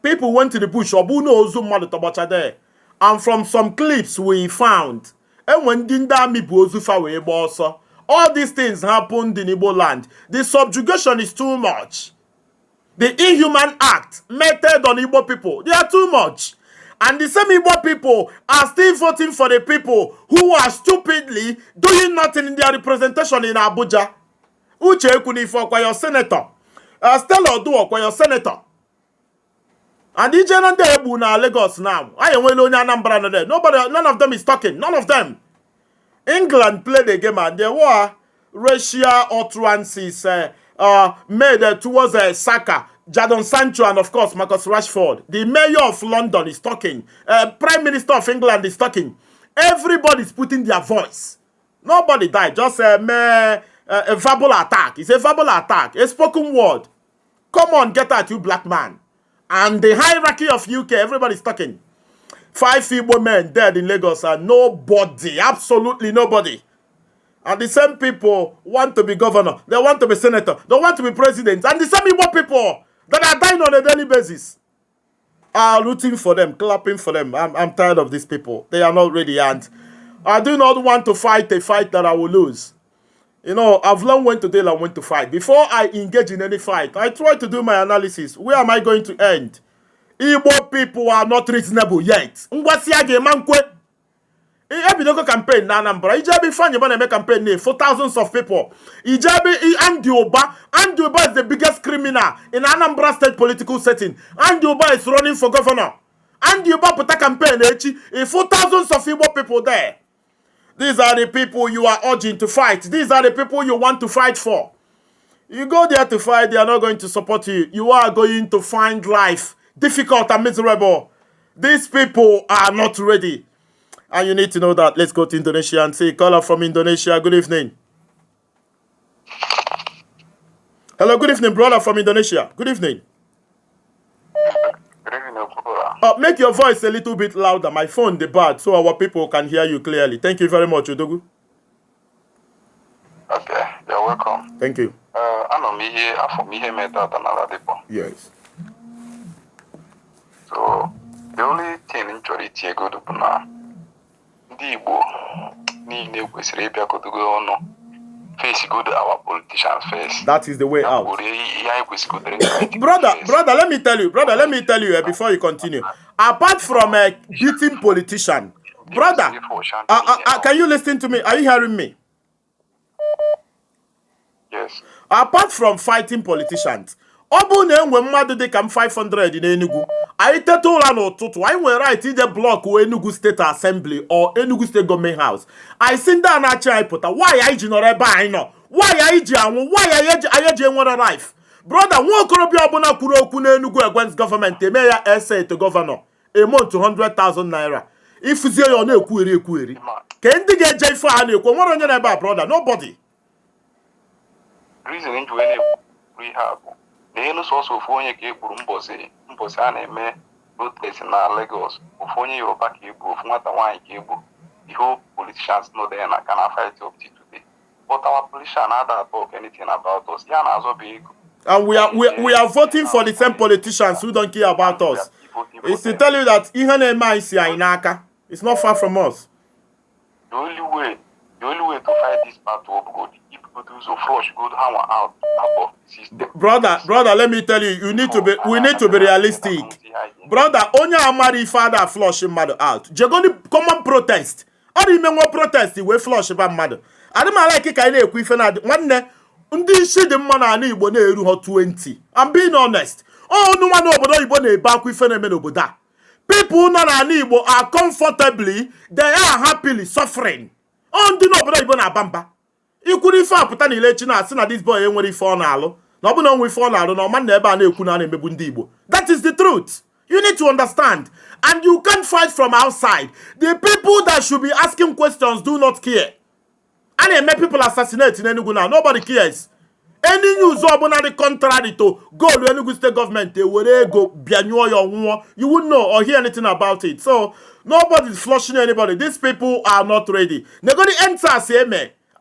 people went to the bush. And from some clips we found, and when all these things happened in Igbo land. The subjugation is too much. The inhuman act meted on Igbo people, they are too much. And the same Igbo people are still voting for the people who are stupidly doing nothing in their representation in Abuja. Uche Ekunifo kwa your senator. Stella Oduo kwa your senator. And the general Debu na Lagos now. I am well on Anambra no there. Nobody, none of them is talking. None of them. England played the game and there were racial utterances made towards Saka, Jadon Sancho, and of course Marcus Rashford. The mayor of London is talking. Prime Minister of England is talking. Everybody's putting their voice. Nobody died. Just a verbal attack. It's a verbal attack. A spoken word. Come on, get at you, black man. And the hierarchy of UK, everybody's talking. 5 Igbo men dead in Lagos and nobody, absolutely nobody. And the same people want to be governor. They want to be senator. They want to be president. And the same Igbo people that are dying on a daily basis are rooting for them, clapping for them. I'm tired of these people. They are not ready. And I do not want to fight a fight that I will lose. You know, I've long went to deal and went to fight. Before I engage in any fight, I try to do my analysis. Where am I going to end? Igbo people are not reasonable yet. Ngwasiage mankwe. Ebidoko campaign na Anambra. Ijabi fanya bana make campaign for thousands of people. Ijabi Andy Oba. Andy Oba is the biggest criminal in Anambra state political setting. Andy Oba is running for governor. Andy Oba put a campaign for thousands of Igbo people there. These are the people you are urging to fight. These are the people you want to fight for. You go there to fight, they are not going to support you. You are going to find life difficult and miserable. These people are not ready. And you need to know that. Let's go to Indonesia and say, caller from Indonesia, good evening. Hello, good evening, brother from Indonesia. Good evening. Make your voice a little bit louder. My phone, the bad, so our people can hear you clearly. Thank you very much, Udogu. Okay, you're welcome. Thank you. Yes. So, the only thing in Choriti go to Puna, the Igbo, need face good our politicians first. That is the way out. Brother, let me tell you, before you continue. Apart from a beating politician, brother, can you listen to me? Are you hearing me? Yes. Apart from fighting politicians, when mother they come 500 in Enugu, I tell I will write in the block Enugu State Assembly or Enugu State Government House. I send down a child put why I generate by no. Why I want life? Brother, one could be abona kuro Enugu against government, the mayor essay to governor. A month to 100,000 naira. If you on a query. Can they get J for any brother? Nobody. Reason into any rehab. The no source of one gave Burumbosi, Mbosane, protest in Lagos, Ufonia or Bakibu, from what the wine cable. The whole politicians know they can fight up to today. But our politicians never talk anything about us. And we are voting for the same politicians who don't care about us. It's to tell you that it's not far from us. The only way to fight this battle will be to flush good hammer out of the system. Brother, let me tell you, we need to be realistic. brother onye amara ife ada flush mmadụ out jegoni common protest ọ dị ime nwe protest wee flush ba mmadụ adị m ala ka anyị na-ekwu ife na nwanne ndị isi dị mma na ala Igbo na-eru ha 20 I'm being honest ọnụ nwa n'obodo Igbo na-ebe akwa ife na-eme n'obodo a people nọ na ala Igbo are comfortably they are happily suffering ndị n'obodo Igbo na-aba mba ikwuru ife apụta na ile chi na-asị na this boy enwere ife ọ na-alụ na ọ bụ na onwe ife ọ na-alụ na ọma na ebe a na-ekwu na na-emegbu ndị Igbo that is the truth. You need to understand, and you can't fight from outside. The people that should be asking questions do not care. And they make people assassinate in Enugu now. Nobody cares. Any news the contrary to go to Enugu state government, they will go you wouldn't know or hear anything about it. So nobody's flushing anybody. These people are not ready. They're going to enter say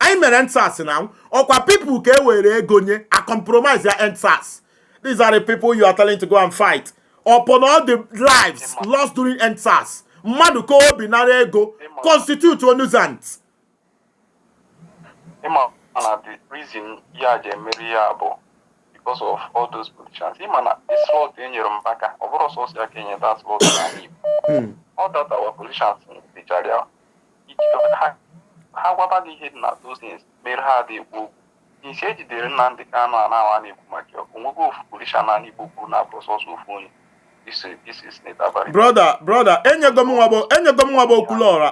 I'm an answers now. Or people can compromise their answers. These are the people you are telling to go and fight. Upon all the lives lost during NSAS, Maduko Binarego constitute a nuisance. The reason because of all those politicians. This law in your Mbaka, overall social Kenya, that's what all that our politicians in the Jalia, how about the hidden at those things made her the book. He said they didn't land the Kana and our Nikumaki, Umugo, politician and Ibuku, now process of phone. This is brother enyegomu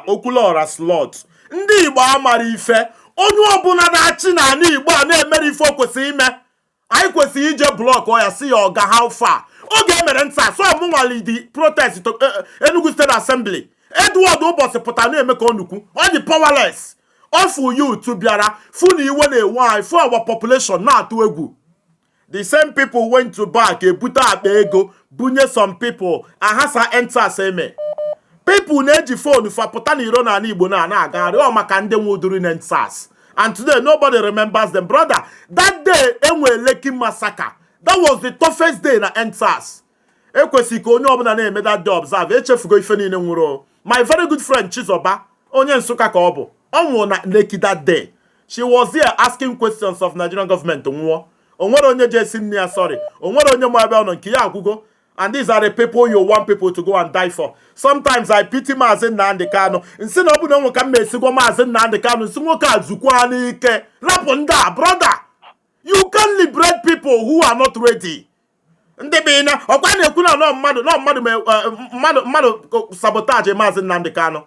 okulora slot ndị Igbo amara ife onye ọbụla na-achị na ala Igbo a na-emere ife kwesịrị ime anyị kwesịrị ije block ya si ya ọga how far oge emere nta so ọmụnwali di protest to Enugu State Assembly Edward ụbọchị pụta na-eme ka onukwu ọ dị powerless ofu youth bịara fu na iwe na-ewe anyị for our population na-atụ egwu. The same people went to back a put up ego bunye some people ahasa enter same people na-eji phone for putani iro na Igbo na aga o maka ndị nwuduru na NSAS and today nobody remembers them. Brother, that day enwe Lekki massacre, that was the toughest day na NSAS. Ekwesi ka onye ọbụla na-eme that day observe echefugo ife niile nwụrụ. My very good friend Chizoba onye Nsụka ka ọ bụ ọ nwụrụ na Lekki that day. She was there asking questions of Nigerian government nwụọ onwere onye jesi nne ya sorry onwere onye mo ebe ono nke ya agwugo. And these are the people you want people to go and die for. Sometimes I pity Maazị Nnamdi Kanu. Nsi na obu na nwoke mmesigo Maazị Nnamdi Kanu nsi nwoke azukwa n'ike. Rapụ ndị a brother. You can liberate people who are not ready. Ndị be na ọkwa na-ekwu na mmadụ sabotage Maazị Nnamdi Kanu.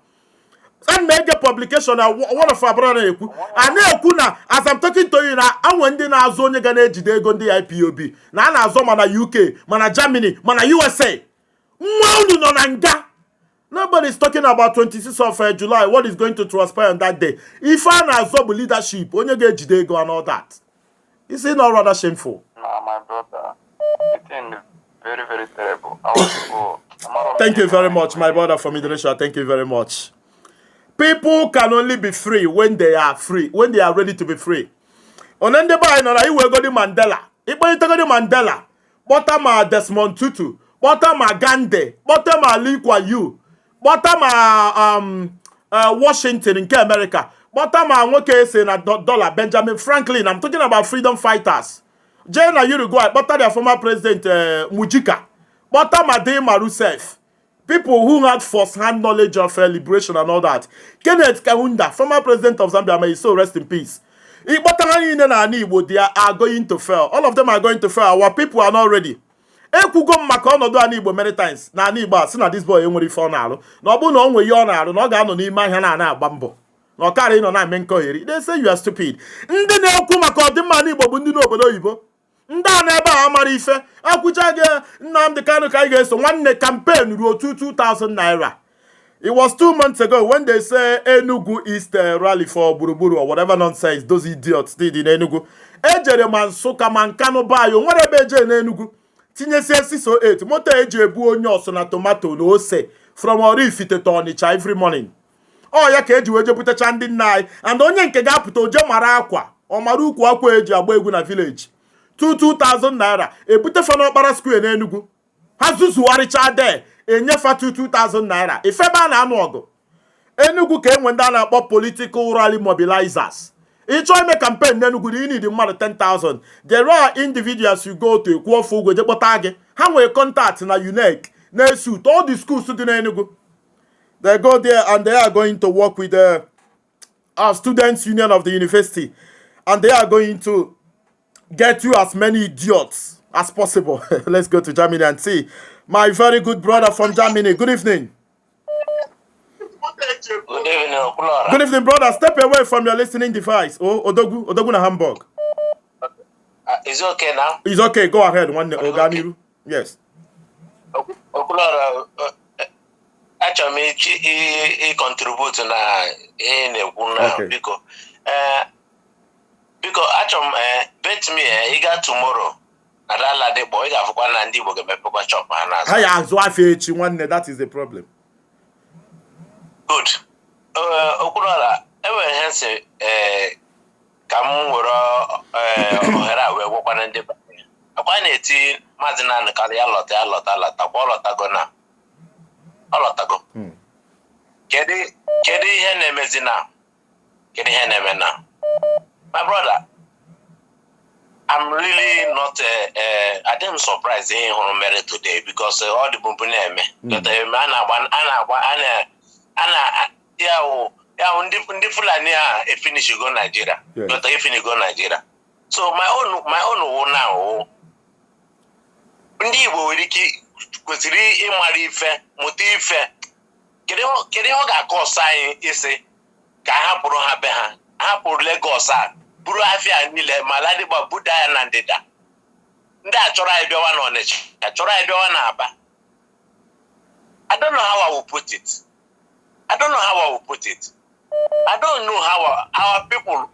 And make a publication one of our brother ekwu. And ekwu na as I'm talking to you na anwe ndị na-azụ onye ga na-ejide ego ndị IPOB. Na na-azụ mana UK, mana Germany, mana USA. Nwa unu nọ na nga. Nobody is talking about 26th of July, what is going to transpire on that day. If I na-azụ leadership, onye ga-ejide ego and all that. Is it not rather shameful? No, my brother. The thing is very, very terrible. Thank you very much, my brother from Indonesia. Thank you very much. People can only be free when they are free, when they are ready to be free. Onende ba ino na iwe go di Mandela. Ipo ite go di Mandela. Bota ma Desmond Tutu. Bota ma Gandhi. Bota ma Lee Kuan Yew. Bota ma Washington in America. Bota ma nwoke ese na dollar Benjamin Franklin. I'm talking about freedom fighters. Jane na Uruguay. Bota their former president Mujica. Bota ma Dilma Rousseff. People who had first-hand knowledge of liberation and all that. Kenneth Kaunda, former president of Zambia, may he so rest in peace. They are going to fail. All of them are going to fail. Our people are not ready. Many times. Na this boy enwere ife na-alụ. Na obu na onwe ya na-alụ, na ọ ga-anọ n'ime ahịa na agba mbọ. Na ọ karị nọ na-eme nkọheri. They say you are stupid. Ndị na-ekwu maka ọdịmma n'Igbo bụ ndị n'obodo oyibo. Ndị a na-ebe a amara ife akwụcha gị Nnamdi Kanu ka ị ga-eso nwanne campaign ruo 2,000 naira. It was 2 months ago when they say Enugu East rally for Buruburu or whatever nonsense those idiots did in Enugu. Ejere man Nsụka man Kanu bayo nwere ebe eje na Enugu tinyesie 608 moto eji ebu onye ọsọ na tomato na ose from Oraifite to Onitsha every morning. Oh ya ka eji weje butecha ndị nna anyị and onye nke ga-apụta oje mara akwa ọ mara ukwu akwa eji agba egwu na village 2,000 naira ebute fa n'Ọkpara square na Enugu ha zuzuwaricha de enyefa 2,000 naira ifebe a na-anụ ọgụ Enugu ka enwe ndị a na-akpọ political rally mobilizers. Ịchọ ime campaign na Enugu you need mmadụ 10,000. There are individuals you go to ekwu ofu ụgwọ je kpọta gị ha nwere contact na UNEC Nesut, all the schools in Enugu. They go there and they are going to work with our students' union of the university. And they are going to get you as many idiots as possible. Let's go to Germany and see. My very good brother from Germany. Good evening. Good evening, Okulora. Good evening, brother. Step away from your listening device. Oh, Odogu na Hamburg. Is it okay now? It's okay. Go ahead. Oganiru. Yes. Okulora, actually, he contribute na Okay. because actually, bet me, he got tomorrow. Adala de boy, I forgot Nandi will get a chop. That is the problem. Good. Okulora, ever hence, come where we walk on the Aquan 18, Mazina and Kalia Lota, Olotago. Kedi hene mezina. Kedi hene mena. My brother, I'm really not I didn't surprise him on merit today because all the bumpune me. But undi fulani a finish go Nigeria. But I finish go Nigeria. So my own now. Ndi bo wiki kwesiri imari ife muti ife kede ho ga cause anyị isi ka ha pụrụ ha be ha pụrụ Lagos a buru afia niile maladi ba buda ya na ndịda ndị a chọrọ anyị bịawa na Onitsha chọrọ anyị bịawa na Aba. I don't know how I will put it. I don't know how our people.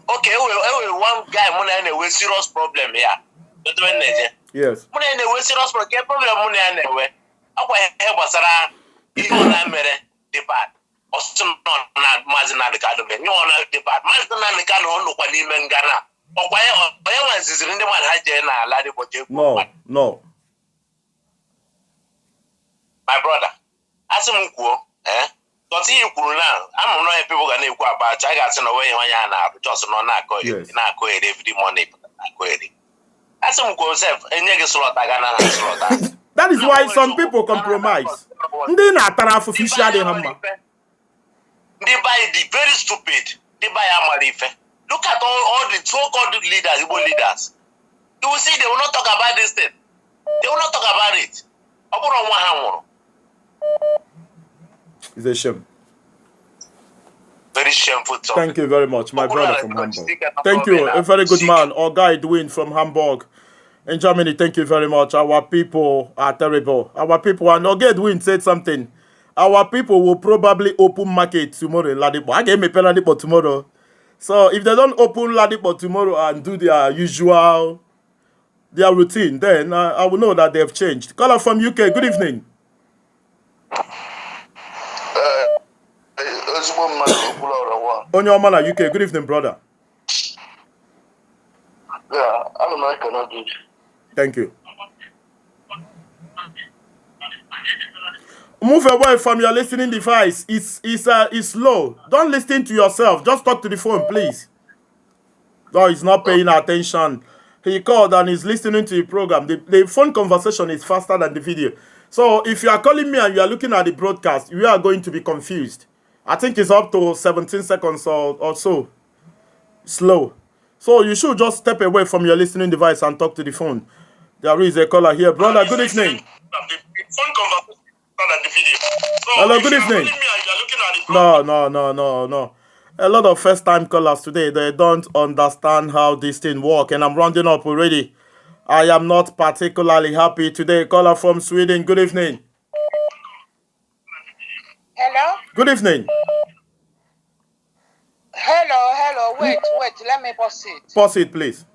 Okay, one guy muna anyway serious problem here. Yes. Muna anyway serious problem muna anyway. Akwa he gbasara ihe na mere depart. Osun na mazina de kado me. Nyo na depart. Mazina de kado onu kwa n'ime ngana. Okwa onye nwanziziri ndị mmadụ ha je na ala dị boje. No. My brother, asim kwuo, But you could now. I'm not people going to go about. I got no way when you're just not going every morning. That's some concept. And you get slot. That is why some people compromise. They not official. They buy the very stupid. They buy Amarife. Look at all the so-called leaders, Igbo leaders. You will see they will not talk about this thing. They will not talk about it. It's a shame. Very shameful. Thank you very much, my brother from Hamburg. Thank you, a very good man. Our guy Edwin from Hamburg in Germany. Thank you very much. Our people are terrible. Our people are not. Edwin said something. Our people will probably open market tomorrow in Ladipo. I gave me Ladipo tomorrow. So if they don't open Ladipo tomorrow and do their usual, their routine, then I will know that they have changed. Caller from UK. Good evening. On your man UK. Good evening, brother. Yeah, I'm American. Thank you. Move away from your listening device. It's low. Don't listen to yourself. Just talk to the phone, please. No, he's not paying attention. He called and he's listening to the program. The phone conversation is faster than the video. So if you are calling me and you are looking at the broadcast, you are going to be confused. I think it's up to 17 seconds or so. Slow. So you should just step away from your listening device and talk to the phone. There is a caller here. Brother, good evening. Hello, good evening. No. A lot of first-time callers today, they don't understand how this thing works. And I'm rounding up already. I am not particularly happy today. Caller from Sweden, good evening. Hello? Good evening. Hello. Wait. Let me pause it. Pause it, please.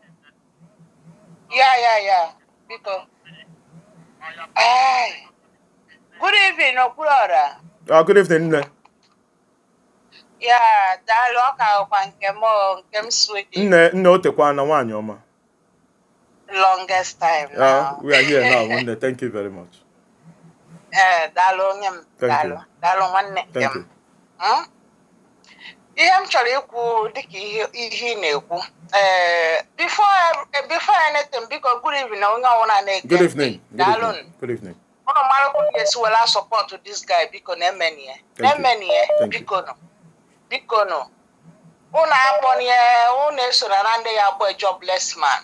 Yeah. Because. Good evening, Okulora. Good evening. Yeah, that local Kem Sweden. No, tekwana wanyoma. Longest time now. We are here now. Thank you very much. Thank you. Ihe m chọrọ ikwu dịka ihe na-ekwu. Before anything, because good evening, onye ọwụna na-ege. Good evening. Daalụ. Good evening. Ono mara ko yes wala support to this guy because na many because no. Una akpọnye una eso na ndị ya bụ a jobless man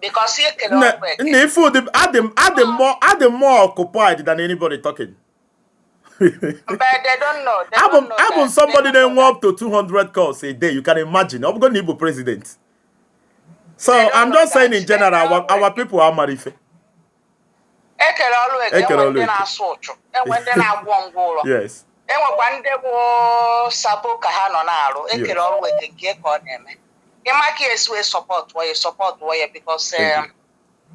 because he cannot work. If I'm more occupied than anybody talking. But they don't know. I'm somebody that up to 200 calls a day. You can imagine. I'm going to be president. So I'm just saying in general, our people are marife. Yes. Enwekwa ndị bụ sabo ka ha nọ na-arụ ekere ọrụ weke nke ka ọ na-eme ịma ka esi wee support waya because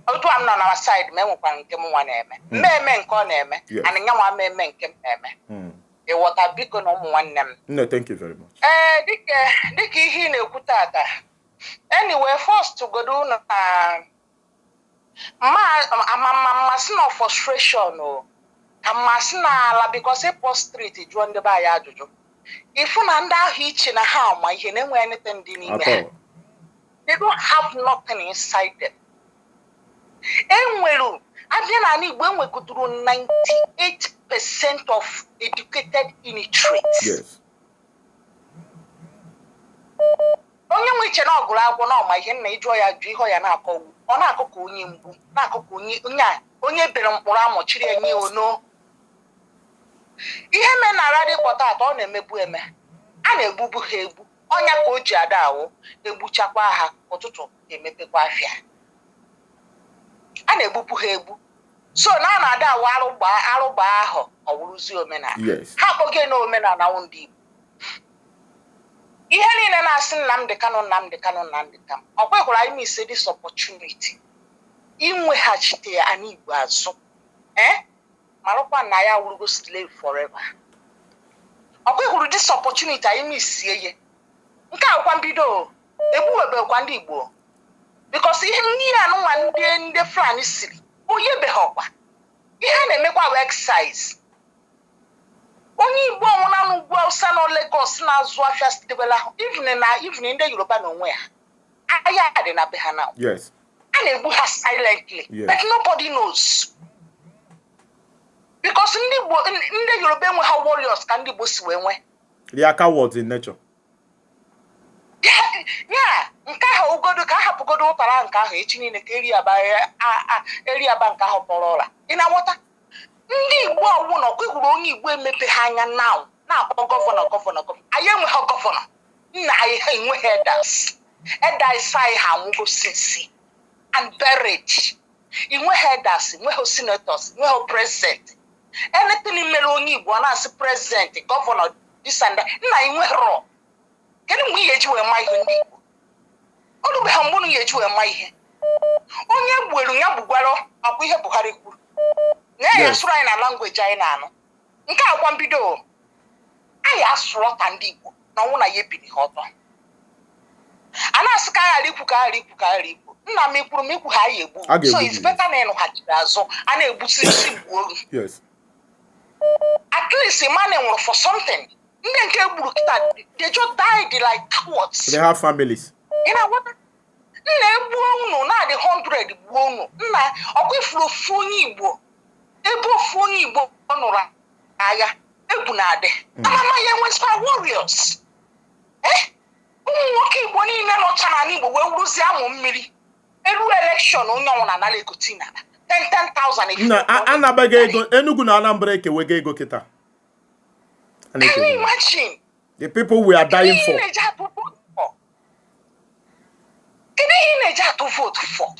otu am nọ na side ma enwekwa nke m nwa na-eme mmemme nke ọ na-eme anịnya nwa mmemme nke m na-eme ịghọta biko na ụmụ nwanne m. No, thank you very much. Dịka ihe ị na-ekwu tata anyway first to go do na mmasị na frustration o Amasina because a post street is run the by Ajojo. If you under hitch in a harm, I hear no anything in they don't have nothing inside them. And well, I mean, when we could do 98% of educated illiterates. Yes. Only which an ogre on my hen may joy a jiho and a co on a cocoon, only Beramporamo, Chile, and you know. Ihe me na radio pọtat ọ na-emebu eme a na-egbubu ha egbu ọnya ka o ji ada awụ egbuchakwa ha ụtụtụ emepekwa afịa a na-egbubu ha egbu so na na-ada awụ arụgba ahụ ọwụrụzi omenala ha kpọge na omenala ndị Igbo ihe niile na-asị Nnamdi Kanu ọ kwekwara ime ise this opportunity inweghachite anyị Igbo azụ Marokwa na ya will go slave forever. Okay, who this opportunity I miss ye. Nka akwa mbido ebu ebe kwa ndị Igbo. Because ihe niile anu nwa ndị Fulani siri. Oye be hokwa. Ihe na-emekwa exercise. Onye Igbo nwụna n'ugwu Hausa na Lagos na azụ afia stebela even ndị Yoruba na onwe ha. Aya dị na be ha now. Yes. A na-egbu ha silently. But nobody knows. Because ndị Yoruba enwe ha warriors ka ndị Igbo si wee nwe. They are cowards in nature. Yeah, nke ahụ ugodo ka hapụgodo ụtara nke ahụ echi niile ka eri aba nke ahụ kpọrọ ọla. Ị na-aghọta? Ndị Igbo ọwụ nọ kwehuru onye Igbo emepe ha anya now na-akpọ gọvanọ. Anyị enweghị gọvanọ. Nna anyị ha enweghị elders anyị ha nwụgo since and buried. Inweghị elders, inweghị senators, inweghị president. Anything mere onye Igbo na-asị president, governor, this and that. Nna inweghị ro. Kedu mgbe ihe eji wee ma ihe ndị Igbo? Olugbe ha mbụnụ ya eji wee ma ihe. Onye gbuelu ya gbugwara ọbụ ihe Buhari kwuru. Na ya asụrụ anyị na language anyị na-anụ. Nke akwa mbido anyị asụrụ ọta ndị Igbo na ọnwụ na ya ebiri ha ọtọ. A na-asị ka anyị ghara ikwu. Nna m ikwuru m ikwu ha anyị egbu. So it's better na ịnụ ha jiri azụ a na-egbusi isi gbuo. Yes. At least a man nwụrụ for something. Ndị nke gburu kita they just died like cowards. They have families. You know what? Nna egbuo unu na the 100 gbuo unu. Nna ọkwa ifuru ofu onye Igbo. Ebe ofu onye Igbo ọ nụrụ agha egwu na-adị. Amama ya enwesịkwa warriors. Ụmụ nwoke Igbo niile nọcha na Igbo wee wuruzie amụ mmiri. Elu election onye ọnwụ na anala ekoti na 10,000. Na anabaga ego Enugu na Anambra ekewega ego kita. Can you imagine? The people we are dying for. Can you to vote for?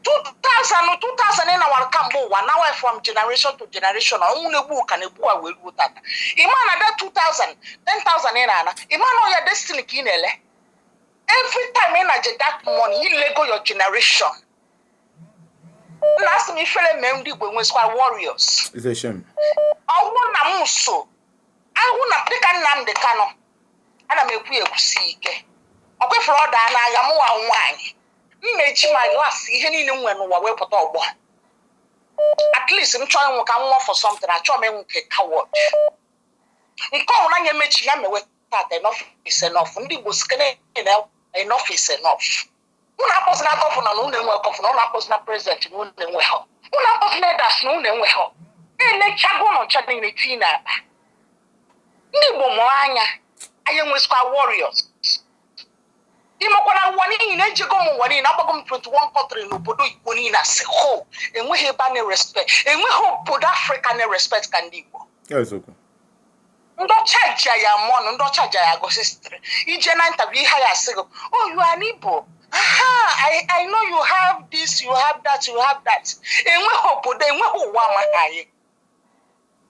2000 in our Cambo, now from generation to generation. Only book and a book will do that. Imana that 2,000, 10,000 in Anna. Imano your destiny kinele. Every time in a that money, illegal your generation. Last me fele mendi when we squad warriors. It's a shame. I want a muso. I want to pick a Nnamdi Kanu. And I make we a seek. Okay, for all that, I am one wine. Make my last even when we were put up one. At least I'm trying to come off for something. I try to make a coward. We call on your match. I'm with that enough is enough. And it was enough is enough. When I was not governor, no one welcome, no one was not president, no one well. Una of leaders no ne ho. Elechago no chading the tina. Ndi bomo anya. Ayenwe squad warriors. Imokwana wani in ejego mo wani na bagom 21 country no bodo wani na se ho. Enwe heba ne respect. Enwe ho bod Africa ne respect kan digbo. Yes, okay. Ndo charge ya mon, ndo charge ya go sister. Ije na interview ha ya sego. Oh, you are Igbo. Aha, I know you have this, you have that, you have that. Enwe ho bod, enwe ho wa ma haye.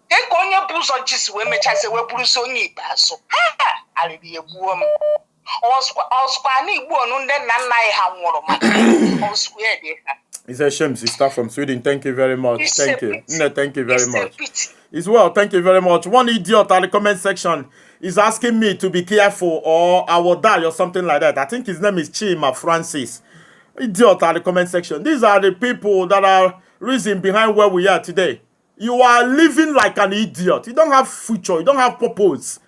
Eko onye buzo jisi we mecha se we buru so onye iba so. Ha, ali bi ebuo m. Oskwa ni Igbo onu nde na nna ha nworo ma. Oskwa e de ha. It's a shame, sister from Sweden. Thank you very much. Thank you. No, thank you very much. It's well, thank you very much. One idiot at the comment section is asking me to be careful or I will die or something like that. I think his name is Chima Francis. Idiot at the comment section. These are the people that are reason behind where we are today. You are living like an idiot. You don't have future. You don't have purpose.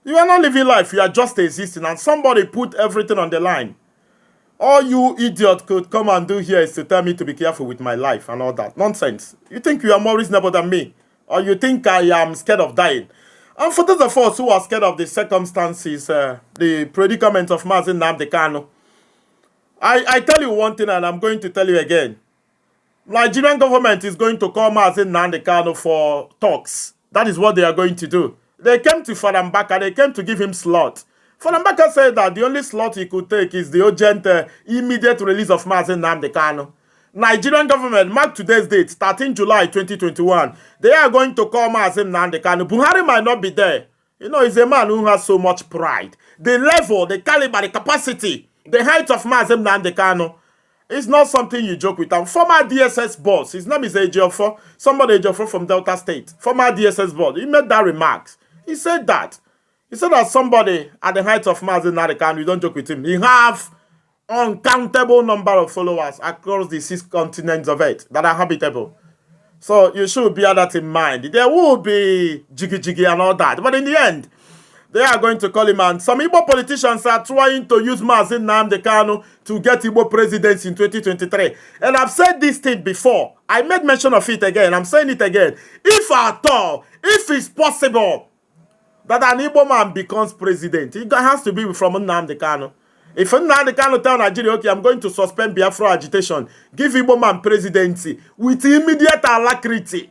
You are not living life. You are just existing. And somebody put everything on the line. All you idiot could come and do here is to tell me to be careful with my life and all that. Nonsense. You think you are more reasonable than me? Or you think I am scared of dying? And for those of us who are scared of the circumstances, the predicament of Mazi Nnamdi Kanu, I tell you one thing and I'm going to tell you again. Nigerian government is going to call Mazi Nnamdi Kanu for talks. That is what they are going to do. They came to Farambaka, they came to give him slot. Farambaka said that the only slot he could take is the urgent, immediate release of Mazi Nnamdi Kanu. Nigerian government, mark today's date, 13 July 2021. They are going to call Mazi Nnamdi Kanu. Buhari might not be there. You know, he's a man who has so much pride. The level, the caliber, the capacity, the height of Mazi Nnamdi Kanu is not something you joke with. And former DSS boss, his name is Ejiofor, somebody Ejiofor from Delta State, former DSS boss, he made that remarks. He said that. He said that somebody at the height of Mazi Nnamdi Kanu, you don't joke with him. He have uncountable number of followers across the 6 continents of Earth that are habitable. So you should bear that in mind. There will be jiggy and all that. But in the end, they are going to call him. And some Igbo politicians are trying to use Mazi Nnamdi Kanu to get Igbo presidency in 2023. And I've said this thing before. I made mention of it again. I'm saying it again. If at all, if it's possible that an Igbo man becomes president, it has to be from Nnamdi Kanu. If Nnamdi Kanu tell Nigeria, okay, I'm going to suspend Biafra agitation, give Igbo man presidency with immediate alacrity,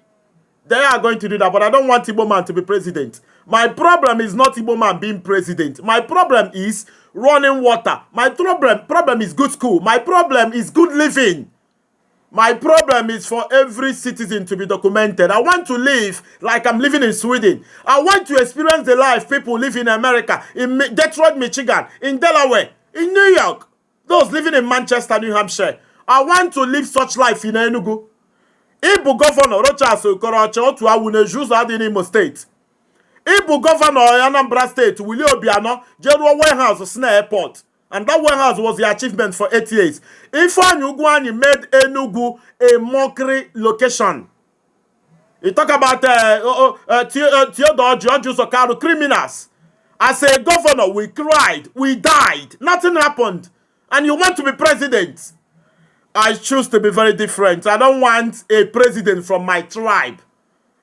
they are going to do that. But I don't want Igbo man to be president. My problem is not Igbo man being president. My problem is running water. My problem is good school. My problem is good living. My problem is for every citizen to be documented. I want to live like I'm living in Sweden. I want to experience the life people live in America, in Detroit, Michigan, in Delaware, in New York, those living in Manchester, New Hampshire. I want to live such life in Enugu. Ibu Governor Rochas Okorocha otu awune juzo adi n'Imo State. Ibu Governor Anambra State Willie Obiano jeruo warehouse Sina Airport. And that warehouse was the achievement for 8 years. Ifeanyi Ugwuanyi made Enugu a mockery location. You talk about Theodore George Sokaru, criminals. As a governor, we cried, we died, nothing happened. And you want to be president? I choose to be very different. I don't want a president from my tribe.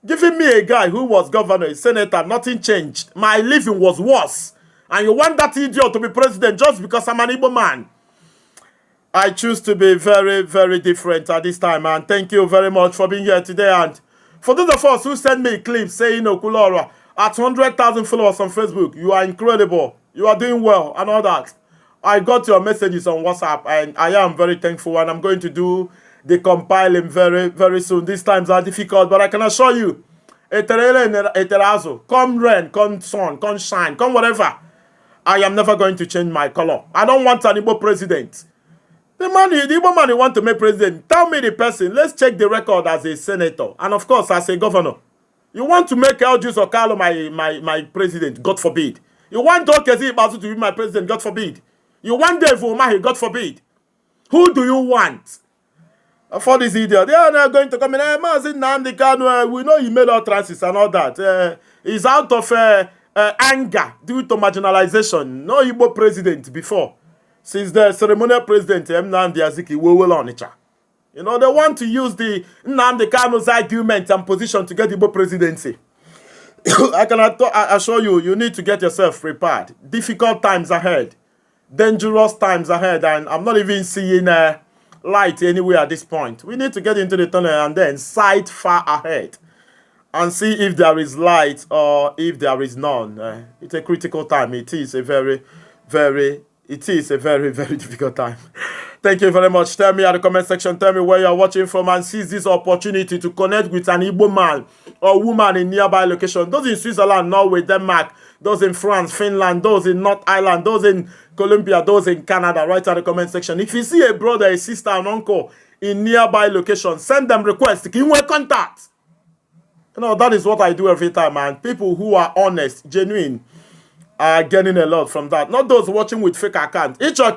Giving me a guy who was governor, a senator, nothing changed. My living was worse. And you want that idiot to be president just because I'm an Igbo man. I choose to be very, very different at this time. And thank you very much for being here today. And for those of us who send me clips saying Okulora at 100,000 followers on Facebook, you are incredible. You are doing well and all that. I got your messages on WhatsApp and I am very thankful. And I'm going to do the compiling very, very soon. These times are difficult, but I can assure you, come rain, come sun, come shine, come whatever, I am never going to change my color. I don't want an Igbo president. The Igbo man you want to make president, tell me the person. Let's check the record as a senator. And of course, as a governor. You want to make Eljus Okalo my president, God forbid. You want Okezi Ibazu to be my president, God forbid. You want Dave Umahi, God forbid. Who do you want? For this idiot, they are not going to come in. Mazi Nnamdi Kanu, we know he made all trances and all that. He's out of anger due to marginalization. No Igbo president before. Since the ceremonial president, Nnamdi Azikiwe Onitsha. You know, they want to use the Nnamdi Kanu's argument and position to get the Igbo presidency. I can assure you, you need to get yourself prepared. Difficult times ahead. Dangerous times ahead. And I'm not even seeing light anywhere at this point. We need to get into the tunnel and then sight far ahead and see if there is light or if there is none. It's a critical time. It is a very, very difficult time. Thank you very much. Tell me at the comment section, tell me where you're watching from, and seize this opportunity to connect with an Igbo man or woman in nearby location. Those in Switzerland, Norway, Denmark, those in France, Finland, those in North Ireland, those in Colombia, those in Canada. Write at the comment section. If you see a brother, a sister, an uncle in nearby location, send them requests. Give me contact. You know, that is what I do every time, man. People who are honest, genuine, are getting a lot from that. Not those watching with fake accounts. But you are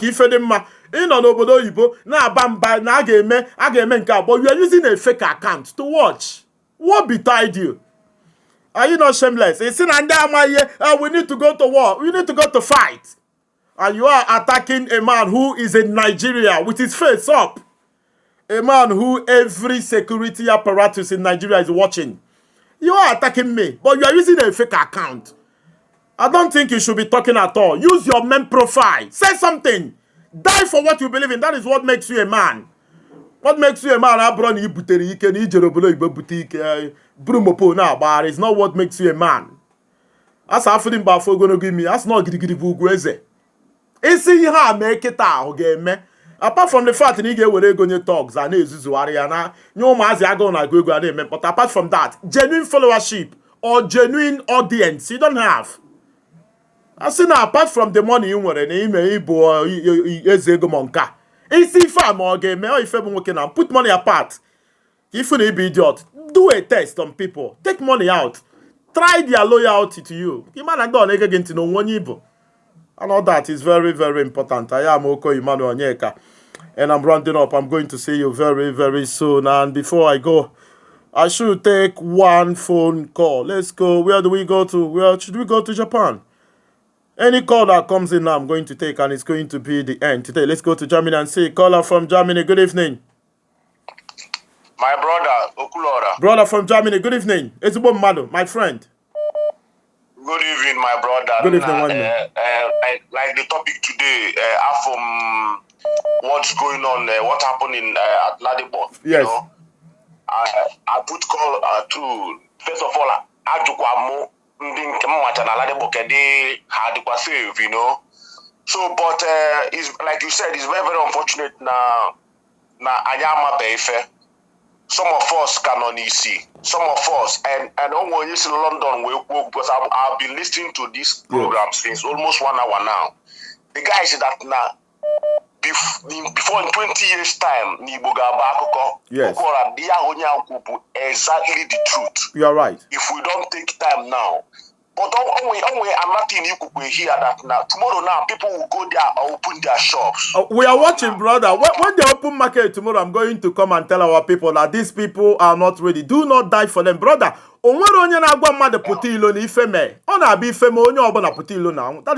using a fake account to watch. What betide you? Are you not shameless? We need to go to war. We need to go to fight. And you are attacking a man who is in Nigeria with his face up. A man who every security apparatus in Nigeria is watching. You are attacking me, but you are using a fake account. I don't think you should be talking at all. Use your main profile. Say something. Die for what you believe in. That is what makes you a man. What makes you a man? It's not what makes you a man. That's happening by for gonna give me. That's not gidi. It's how make it out, game. Apart from the fact that you get where going talks and but apart from that, genuine followership or genuine audience you don't have. I see now, apart from the money you want, put money apart. If you be idiot, do a test on people. Take money out. Try their loyalty to you. And all that is very, very important. I am Oko Emmanuel Onyeka. And I'm rounding up. I'm going to see you very, very soon. And before I go, I should take one phone call. Let's go. Where do we go to? Where should we go to? Japan? Any call that comes in now, I'm going to take, and it's going to be the end today. Let's go to Germany and see. Caller from Germany. Good evening. My brother, Okulora. Brother from Germany. Good evening. It's Mado, my friend. Good evening, my brother. Good evening, like the topic today, from what's going on, what happened in Ladipo. Yes. You know, I put call to, first of all, Ajukwamo, you know. So, but it's like you said, it's very, very unfortunate now. Ayama Beife. Some of us cannot see. Some of us, and when you see London, because I've been listening to this program since almost 1 hour now. The guy said that now, before in 20 years' time, yes, exactly the truth. You are right. If we don't take time now, but I'm not in you could hear that now. Tomorrow now, people will go there and open their shops. We are watching, brother. When they open market tomorrow, I'm going to come and tell our people that these people are not ready. Do not die for them, brother. That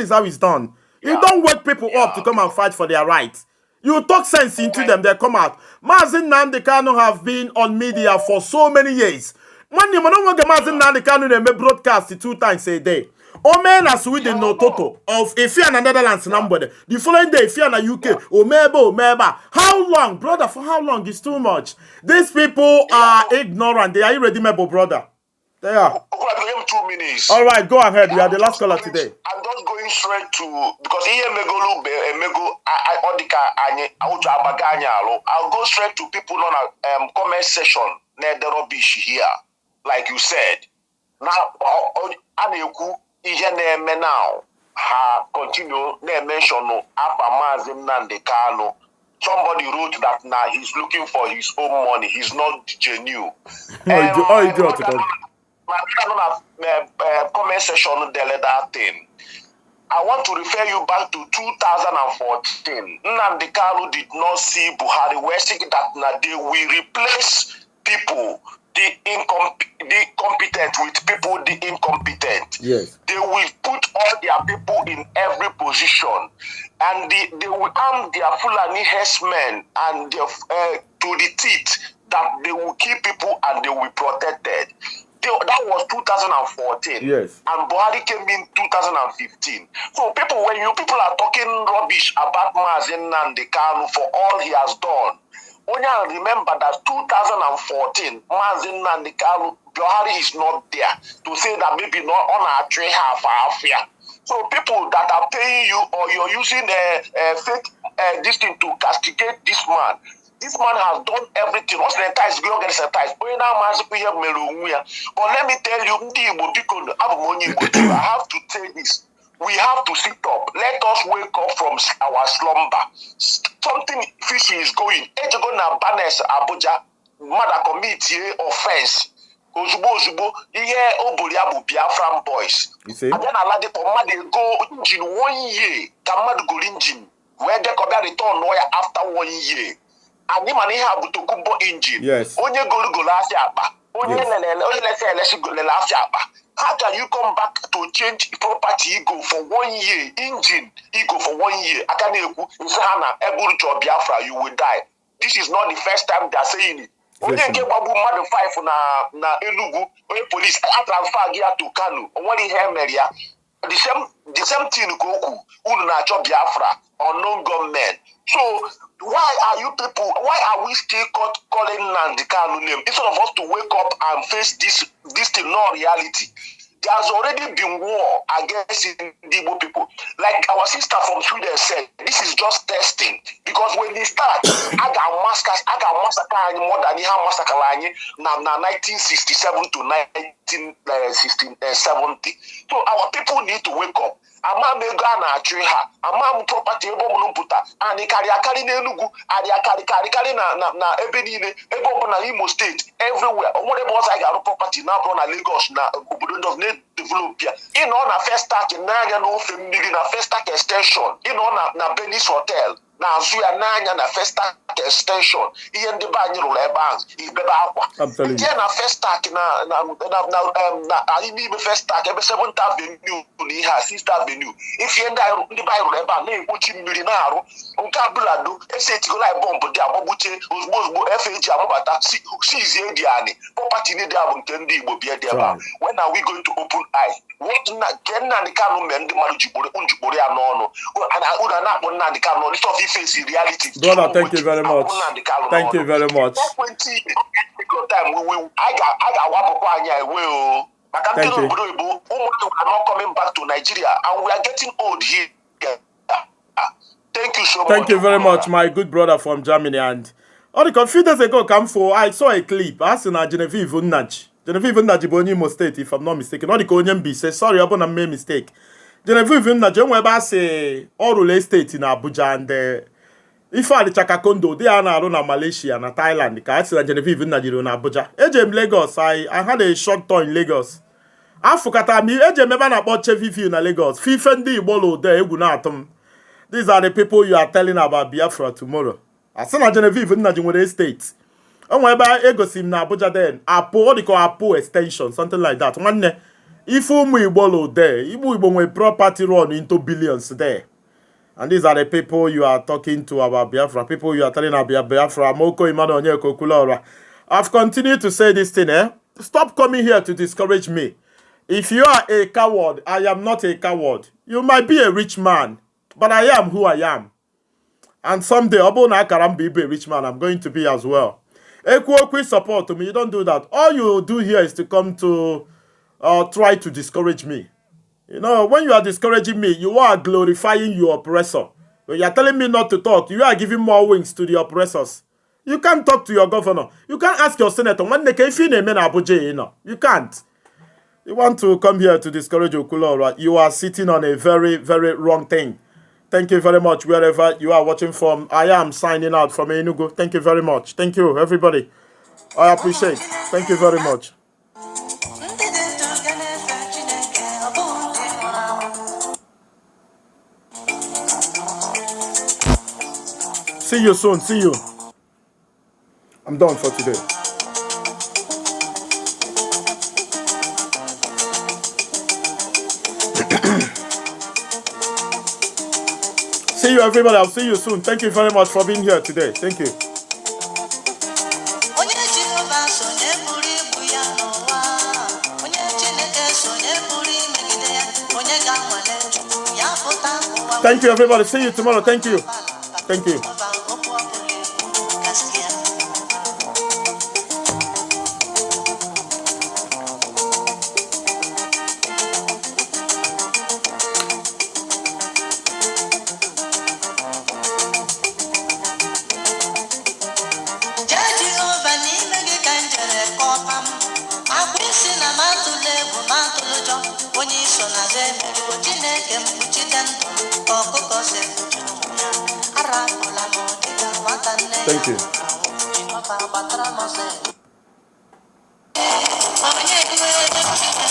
is how it's done. You don't wake people up to come and fight for their rights. You talk sense into them, they come out. Mazin Nnamdi Kanu have been on media for so many years. Man, you don't Mazin Nnamdi Kanu they may broadcast 2 times a day. Omen as Sweden no toto of Ifia and Netherlands number. The following day, Ifia and UK, Omeba. How long, brother? For how long? It's too much. These people are ignorant. They are irredeemable, brother. They are. 2 minutes. All right, go ahead. We are the last caller today. I'm just going straight to, because here I'll go straight to people on a comment section near the rubbish here, like you said. Now, Aneku, Ijeneme now, ha continue, ne mention no, Afamazim Nnamdi Kanu. Somebody wrote that now he's looking for his own money. He's not genuine. My comment section that thing. I want to refer you back to 2014. Nnamdi Kanu did not see Buhari. We're saying that they will replace people, the competent with people, the incompetent. Yes. They will put all their people in every position, and they will arm their Fulani herdsmen and their to the teeth that they will kill people and they will be protected. That was 2014. Yes. And Buhari came in 2015. So when you people are talking rubbish about Mazen Nnamdi Kanu for all he has done, only remember that 2014, Mazen Nnamdi Kanu, Buhari is not there to say that maybe not on our tree half affair. So people that are paying you or you're using a fake this thing to castigate this man. This man has done everything. What's the ties? We don't get sensitized. But let me tell you, I have to say this. We have to sit up. Let us wake up from our slumber. Something fishy is going. Ejogona Banes Abuja, mother commit offense. Ozugbo, ihe obori abu Biafran boys. You see? And then I like for mad go engine 1 year. Kamad go engine. Where they could return lawyer after 1 year. And him and he have to go engine. Yes. Onye go last how can you come back to change property ego for 1 year? Engine ego for 1 year. I can't able to Biafra, you will die. This is not the first time they are saying it. Onye get babu mad 5 na Enugu, police transfer here to Kanu. Only here Meria. The same thing Goku, unu na cho Biafra, unknown government. So why are we still calling Nnamdi Kanu name instead of us to wake up and face this thing, not reality? There has already been war against Igbo people. Like our sister from Sweden said, this is just testing. Because when they start, I got massacre more than he had massacre now 1967 to 1970. So our people need to wake up. Ama mega na achị ha ama property ebe ọbụla mpụta anyị karị n'Enugu anyị karị na ebe niile ebe ọbụla Imo State everywhere onwere ebe ọzọ anyị ga-arụ property na abụrụ na Lagos na obodo ndị ọzọ na-develop ya ịnọ na Festac n'anya n'ofe mmiri na Festac extension ịnọ na Benis Hotel na azụ ya n'anya na Festac extension ihe ndị be anyị rụrụ ebe ahụ ibebe akwa ndị na Festac na anyị n'ime Festac ebe 7th Avenue na ihe a 6th Avenue ife ndị be anyị rụrụ ebe a na-ekpochi mmiri na-arụ nke abụlado esetigola bọmbụ dị agbagbuche ozugbo efe eji amụbata sizie dị anyị property niile abụ nke ndị Igbo bịa dị ebe a. When are we going to open eyes? What Nnamdi Kanu mere ndị mmadụ njikporo ya n'ọnụ unu na-akpọ Nnamdi Kanu this of face in reality. Brother, thank you very much. Thank you very much. Thank you. Are not coming back to Nigeria and we are getting old here. Thank you so much. Thank you very much, my good brother from Germany. And a few days ago, I saw a clip. I asked Genevieve Nnaji. Genevieve Nnaji bụ onye Imo State, if I'm not mistaken. Ọ dị ka onye Mbaise. Sorry, ọ bụ na m mistake. Genevieve Nnaji enwe ebe asị ọrụ estate na Abuja and ife adịchaka kondo dị a na-arụ na Malaysia na Thailand ka a sị na Genevieve Nnaji ruo na Abuja. Eje m Lagos. I had a short tour in Lagos. Afụkata m eje m ebe a na-akpọ Chevive na Lagos. Fife ndị Igbo lụ de egwu na-atụ m. These are the people you are telling about Biafra tomorrow. Asị na Genevieve Nnaji nwere estate. Onwe ebe egosi m na Abuja then Apo, what they call Apo extension, something like that. Nwanne if ụmụ Igbo lụ there, Igbo nwere property run into billions there. And these are the people you are talking to about Biafra, people you are telling about Biafra. Moko Emmanuel Onyeka Okwuluora. I've continued to say this thing, Stop coming here to discourage me. If you are a coward, I am not a coward. You might be a rich man, but I am who I am. And someday, Obona Karambi be a rich man, I'm going to be as well. Equal support to me, you don't do that. All you do here is to come to try to discourage me. You know, when you are discouraging me, you are glorifying your oppressor. When you are telling me not to talk, you are giving more wings to the oppressors. You can't talk to your governor. You can't ask your senator. You can't. You want to come here to discourage Okwuluora. You are sitting on a very, very wrong thing. Thank you very much, wherever you are watching from. I am signing out from Enugu. Thank you very much. Thank you, everybody. I appreciate. Thank you very much. See you soon. See you. I'm done for today. See you, everybody. I'll see you soon. Thank you very much for being here today. Thank you. Thank you, everybody. See you tomorrow. Thank you. Thank you.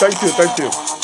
Thank you. Thank you.